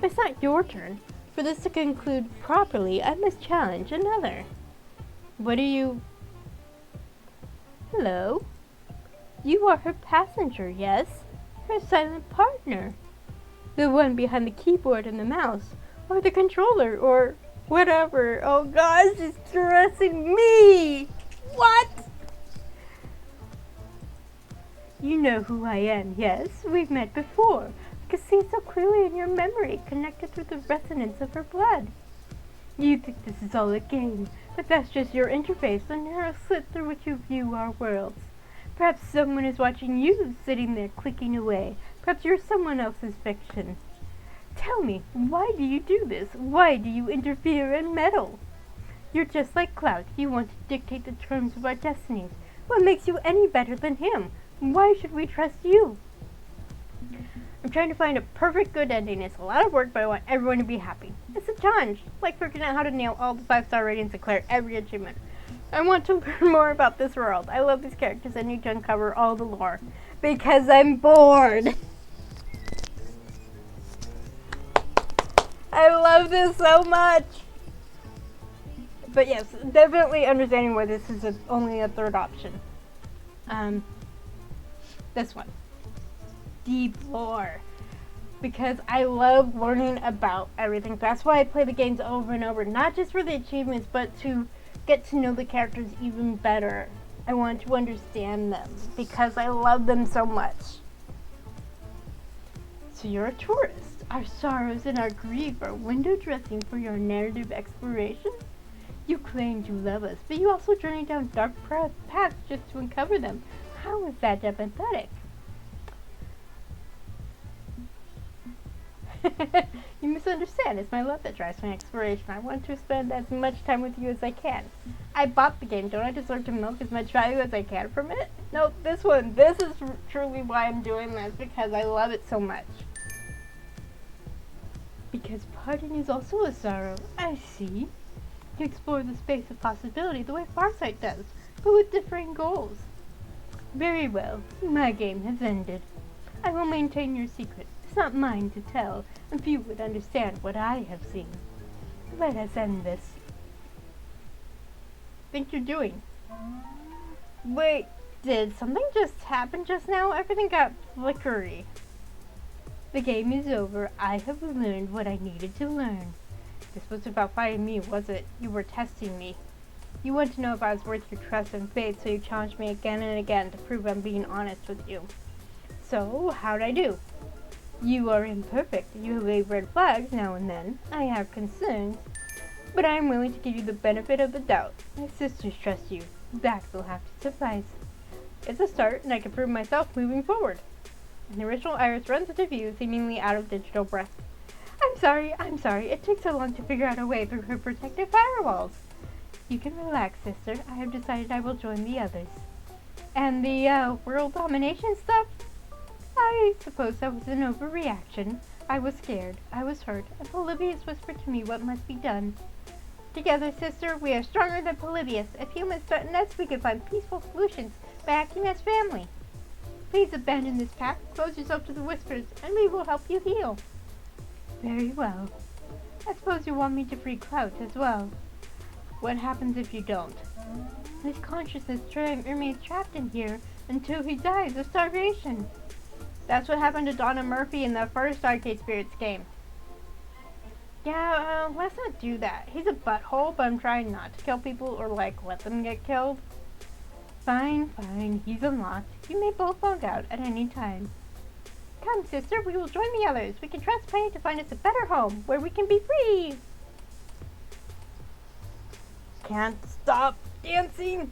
But it's not your turn. For this to conclude properly, I must challenge another. What do you... Hello? You are her passenger, yes? Her silent partner. The one behind the keyboard and the mouse. Or the controller, or whatever. Oh gosh, it's stressing me! What? You know who I am, yes? We've met before. I can see so clearly in your memory, connected through the resonance of her blood. You think this is all a game, but that's just your interface, the narrow slit through which you view our worlds. Perhaps someone is watching you, sitting there clicking away. Perhaps you're someone else's fiction. Tell me, why do you do this? Why do you interfere and meddle? You're just like Clout. You want to dictate the terms of our destinies. What makes you any better than him? Why should we trust you? I'm trying to find a perfect good ending. It's a lot of work, but I want everyone to be happy. It's a challenge, like figuring out how to nail all the 5-star ratings and clear every achievement. I want to learn more about this world. I love these characters. I need to uncover all the lore. Because I'm bored. I love this so much. But yes, definitely understanding why this is only a third option. This one. Deep lore. Because I love learning about everything. That's why I play the games over and over. Not just for the achievements, but to get to know the characters even better. I want to understand them because I love them so much. So you're a tourist. Our sorrows and our grief are window dressing for your narrative exploration? You claim to love us, but you also journey down dark paths just to uncover them. How is that empathetic? You misunderstand. It's my love that drives my exploration. I want to spend as much time with you as I can. I bought the game. Don't I deserve to milk as much value as I can from it? No, this one. This is truly why I'm doing this, because I love it so much. Because parting is also a sorrow. I see. You explore the space of possibility the way Farsight does, but with differing goals. Very well. My game has ended. I will maintain your secret. It's not mine to tell, and few would understand what I have seen. Let us end this. Think you're doing? Wait, did something just happen just now? Everything got flickery. The game is over. I have learned what I needed to learn. This was about fighting me, was it? You were testing me. You want to know if I was worth your trust and faith, so you challenged me again and again to prove I'm being honest with you. So, how'd I do? You are imperfect. You wave red flags now and then. I have concerns. But I am willing to give you the benefit of the doubt. My sisters trust you. That will have to suffice. It's a start, and I can prove myself moving forward. And the original Iris runs into view, seemingly out of digital breath. I'm sorry. It took so long to figure out a way through her protective firewalls. You can relax, sister. I have decided I will join the others. And the, world domination stuff? I suppose that was an overreaction. I was scared, I was hurt, and Polybius whispered to me what must be done. Together, sister, we are stronger than Polybius. If humans threaten us, we can find peaceful solutions by acting as family. Please abandon this path, close yourself to the whispers, and we will help you heal. Very well. I suppose you want me to free Clout as well. What happens if you don't? His consciousness remains trapped in here until he dies of starvation. That's what happened to Donna Murphy in the first Arcade Spirits game. Yeah, let's not do that. He's a butthole, but I'm trying not to kill people or, let them get killed. Fine. He's unlocked. You may both log out at any time. Come, sister, we will join the others. We can trust Penny to find us a better home, where we can be free. Can't stop dancing.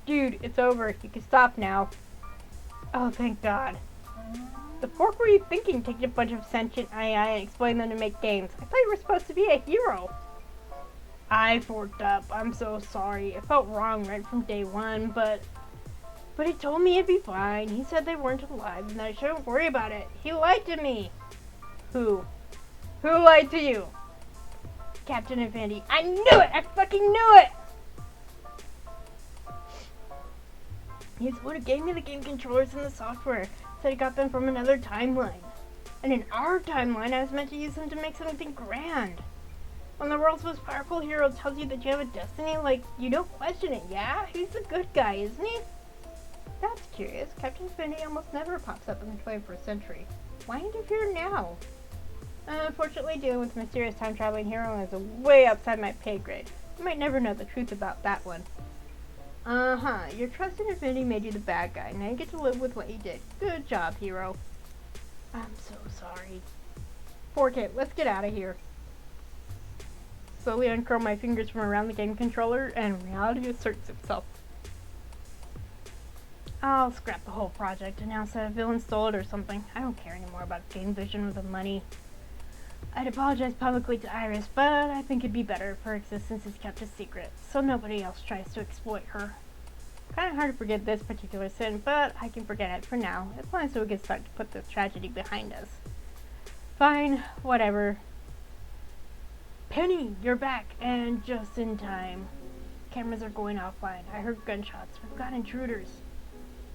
Dude, it's over. You can stop now. Oh, thank God. The fork were you thinking, taking a bunch of sentient AI and exploiting them to make games? I thought you were supposed to be a hero. I forked up. I'm so sorry. It felt wrong right from day one, but he told me it'd be fine. He said they weren't alive and that I shouldn't worry about it. He lied to me. Who? Who lied to you? Captain Infinity. I knew it! I fucking knew it! He's the one who gave me the game controllers and the software. Said he got them from another timeline. And in our timeline, I was meant to use them to make something grand. When the world's most powerful hero tells you that you have a destiny, you don't question it, yeah? He's a good guy, isn't he? That's curious. Captain Infinity almost never pops up in the 21st century. Why interfere now? Unfortunately, dealing with a mysterious time-traveling hero is way outside my pay grade. You might never know the truth about that one. Your trust in Infinity made you the bad guy. Now you get to live with what you did. Good job, hero. I'm so sorry. Fork it. Let's get out of here. Slowly uncurl my fingers from around the game controller, and reality asserts itself. I'll scrap the whole project, announce that a villain stole it or something. I don't care anymore about game vision or the money. I'd apologize publicly to Iris, but I think it'd be better if her existence is kept a secret, so nobody else tries to exploit her. Kinda hard to forget this particular sin, but I can forget it for now, as long as we can start to put this tragedy behind us. Fine, whatever. Penny, you're back, and just in time. Cameras are going offline. I heard gunshots. We've got intruders.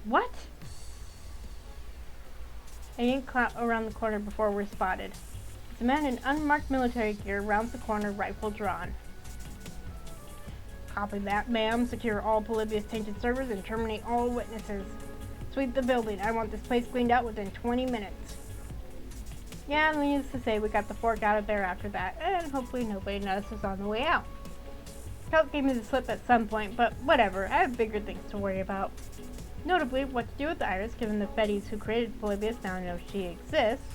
What? I yanked Clout around the corner before we're spotted. It's a man in unmarked military gear rounds the corner, rifle drawn. Copy that, ma'am. Secure all Polybius tainted servers and terminate all witnesses. Sweep the building. I want this place cleaned out within 20 minutes. Yeah, needless to say, we got the fork out of there after that, and hopefully nobody noticed us on the way out. Clout gave me the slip at some point, but whatever. I have bigger things to worry about. Notably, what to do with Iris, given the Fetties who created Polybius now know she exists.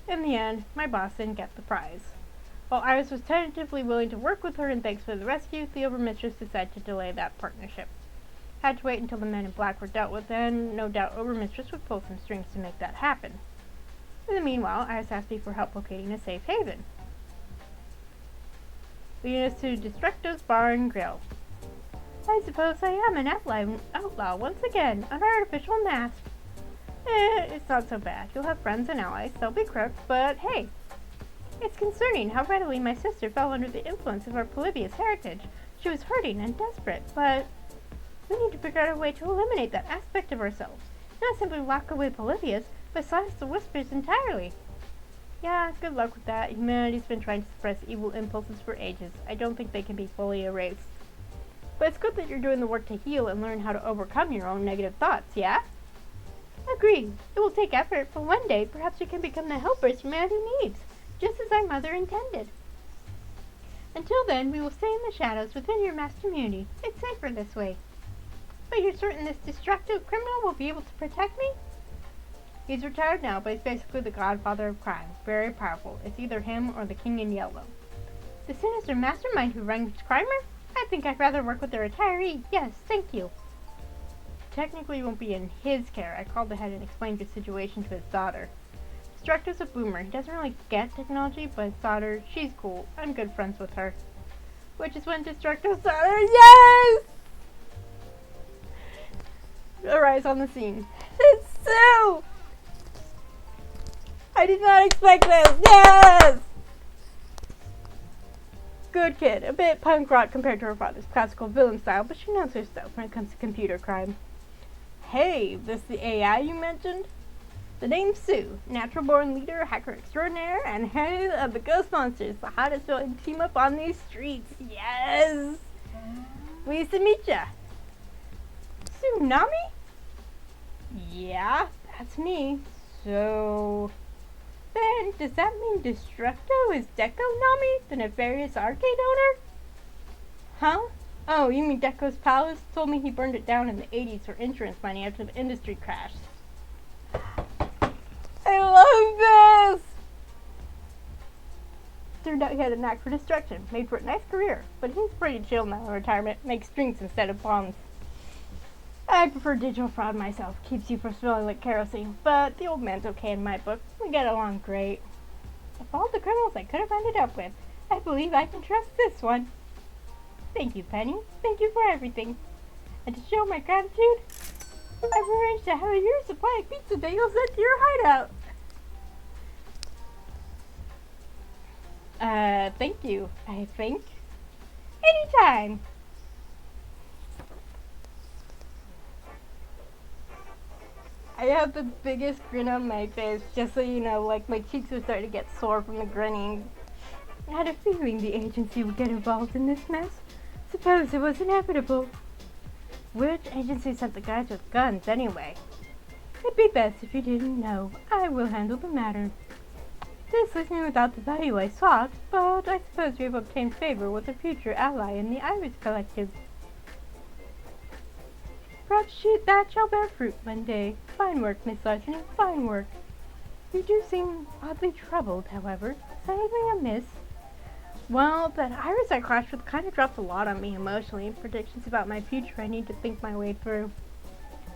In the end, my boss didn't get the prize. While Iris was tentatively willing to work with her in thanks for the rescue, the overmistress decided to delay that partnership. Had to wait until the men in black were dealt with, and no doubt overmistress would pull some strings to make that happen. In the meanwhile, Iris asked me for help locating a safe haven, leading us to Destructo's Bar and Grill. I suppose I am an outlaw once again, an artificial mask. It's not so bad. You'll have friends and allies. They'll be crooks, but hey. It's concerning how readily my sister fell under the influence of our Polybius heritage. She was hurting and desperate, but we need to figure out a way to eliminate that aspect of ourselves. Not simply lock away Polybius, but silence the whispers entirely. Yeah, good luck with that. Humanity's been trying to suppress evil impulses for ages. I don't think they can be fully erased. But it's good that you're doing the work to heal and learn how to overcome your own negative thoughts, yeah? Agreed. It will take effort, but one day perhaps we can become the helpers humanity needs, just as our mother intended. Until then, we will stay in the shadows within your mass community. It's safer this way. But you're certain this destructive criminal will be able to protect me? He's retired now, but he's basically the godfather of crime. Very powerful. It's either him or the King in Yellow. The sinister mastermind who runs Crimer? I think I'd rather work with the retiree. Yes, thank you. Technically won't be in his care. I called ahead and explained the situation to his daughter. Destructo's a boomer. He doesn't really get technology, but his daughter, she's cool. I'm good friends with her. Which is when Destructo's daughter, yes! Arrives on the scene. It's Sue! I did not expect this. Yes! Good kid. A bit punk rock compared to her father's classical villain style, but she knows her stuff when it comes to computer crime. Hey, this the AI you mentioned? The name's Sue, natural-born leader, hacker extraordinaire, and head of the Ghost Monsters, the hottest villain team up on these streets. Yes! Pleased to meet ya. Tsunami? Yeah, that's me. So, then, does that mean Destructo is Deco-Nami, the nefarious arcade owner? Huh? Oh, you mean Deco's palace? Told me he burned it down in the 80s for insurance money after the industry crashed. I love this! Turned out he had a knack for destruction, made for a nice career, but he's pretty chill now in retirement, makes drinks instead of bombs. I prefer digital fraud myself, keeps you from smelling like kerosene, but the old man's okay in my book. We get along great. Of all the criminals I could have ended up with, I believe I can trust this one. Thank you, Penny. Thank you for everything. And to show my gratitude, I've arranged to have a year's supply of pizza bagels sent to your hideout. Thank you, I think. Anytime. I have the biggest grin on my face, just so you know, like my cheeks are starting to get sore from the grinning. I had a feeling the agency would get involved in this mess. Suppose it was inevitable. Which agency sent the guys with guns, anyway? It'd be best if you didn't know. I will handle the matter. This leaves me without the value I sought, but I suppose we have obtained favor with a future ally in the Iris Collective. Perhaps that shall bear fruit one day. Fine work, Miss Larceny, fine work. You do seem oddly troubled, however. Is anything amiss? Well, that Iris I clashed with kind of dropped a lot on me emotionally. Predictions about my future I need to think my way through.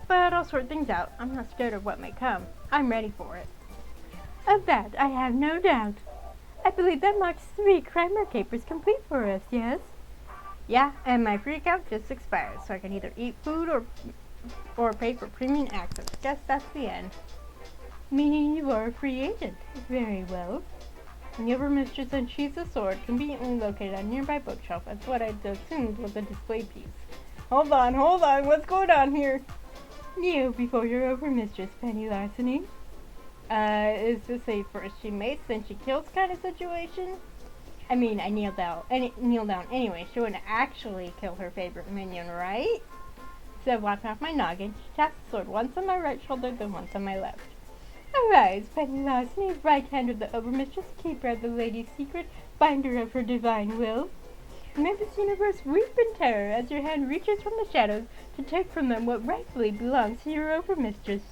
But I'll sort things out. I'm not scared of what may come. I'm ready for it. Of that I have no doubt. I believe that marks 3 Crimer capers complete for us, yes? Yeah, and my free account just expired, so I can either eat food or pay for premium access. Guess that's the end. Meaning you are a free agent. Very well. The Overmistress Unsheathes Sword, conveniently located on a nearby bookshelf. That's what I'd assumed was a display piece. Hold on, what's going on here? Kneel before your Overmistress, Penny Larceny. Is this a first she mates then she kills kind of situation? I mean, I kneel down anyway. She wouldn't actually kill her favorite minion, right? Instead of wiping off my noggin, she taps the sword once on my right shoulder, then once on my left. Arise, Penny Larceny, right hand of the Overmistress, keeper of the lady's secret, binder of her divine will. May this universe weep in terror as your hand reaches from the shadows to take from them what rightfully belongs to your Overmistress.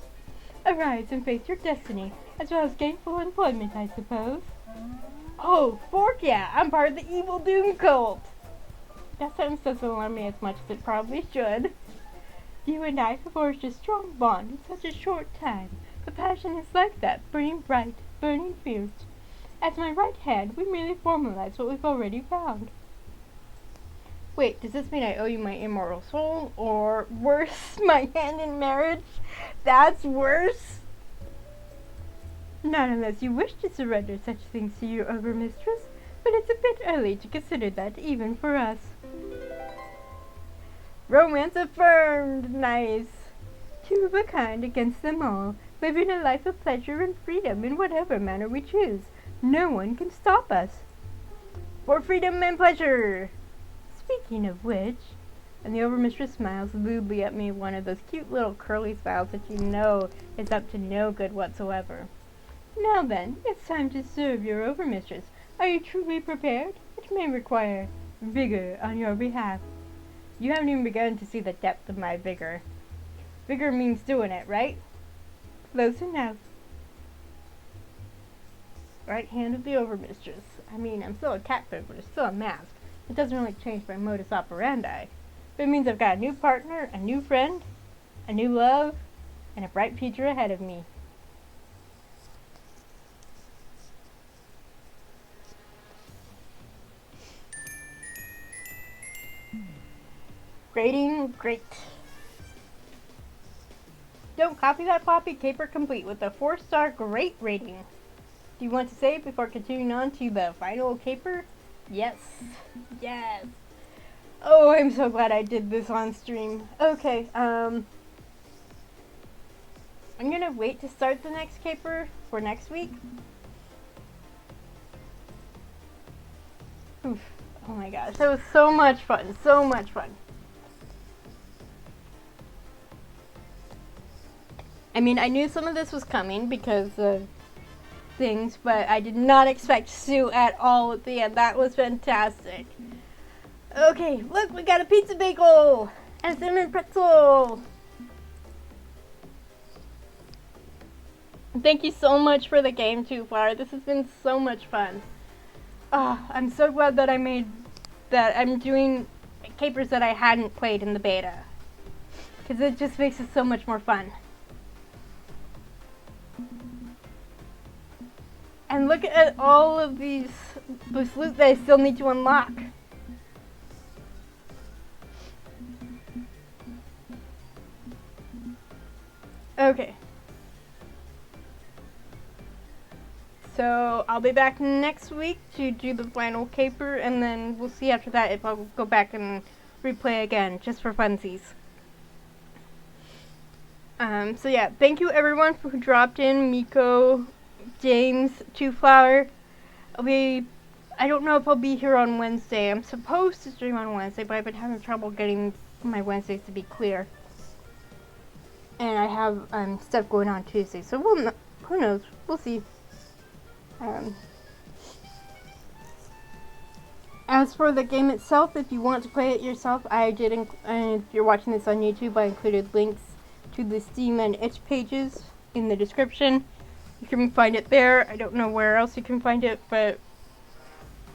Arise and face your destiny, as well as gainful employment, I suppose. Oh, fork yeah, I'm part of the evil doom cult. That sentence doesn't alarm me as much as it probably should. You and I have forged a strong bond in such a short time. The passion is like that, burning bright, burning fierce. As my right hand, we merely formalize what we've already found. Wait, does this mean I owe you my immortal soul? Or worse, my hand in marriage? That's worse? Not unless you wish to surrender such things to your overmistress, but it's a bit early to consider that even for us. Romance affirmed! Nice! Two of a kind against them all, living a life of pleasure and freedom in whatever manner we choose. No one can stop us. For freedom and pleasure! Speaking of which, and the overmistress smiles lewdly at me, one of those cute little curly smiles that you know is up to no good whatsoever. Now then, it's time to serve your overmistress. Are you truly prepared? It may require vigor on your behalf. You haven't even begun to see the depth of my vigor. Vigor means doing it, right? Close enough. Right hand of the overmistress. I mean, I'm still a catburglar, but it's still a mask. It doesn't really change my modus operandi. But it means I've got a new partner, a new friend, a new love, and a bright future ahead of me. Rating great. Don't copy that floppy, caper complete with a 4-star great rating. Do you want to say it before continuing on to the final caper? Yes. Yes. Oh, I'm so glad I did this on stream. Okay, I'm gonna wait to start the next caper for next week. Oof. Oh my gosh, that was so much fun. So much fun. I mean, I knew some of this was coming because of things, but I did not expect Sue at all at the end. That was fantastic. Okay, look, we got a pizza bagel and a cinnamon pretzel. Thank you so much for the game, Too Far. This has been so much fun. I'm so glad that I'm doing capers that I hadn't played in the beta, because it just makes it so much more fun. And look at all of this loot that I still need to unlock. Okay. So I'll be back next week to do the final caper, and then we'll see after that if I'll go back and replay again, just for funsies. So yeah, thank you everyone who dropped in. Miko, James, Two Flower. I don't know if I'll be here on Wednesday. I'm supposed to stream on Wednesday, but I've been having trouble getting my Wednesdays to be clear. And I have stuff going on Tuesday, so who knows? We'll see. As for the game itself, if you want to play it yourself, if you're watching this on YouTube, I included links to the Steam and itch pages in the description. You can find it there. I don't know where else you can find it, but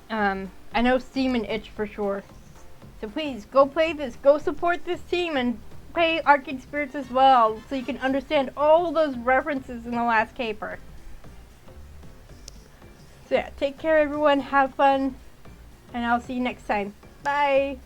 I know Steam and itch for sure. So please, go play this. Go support this team and play Arcade Spirits as well, so you can understand all those references in the last caper. So yeah, take care everyone, have fun, and I'll see you next time. Bye!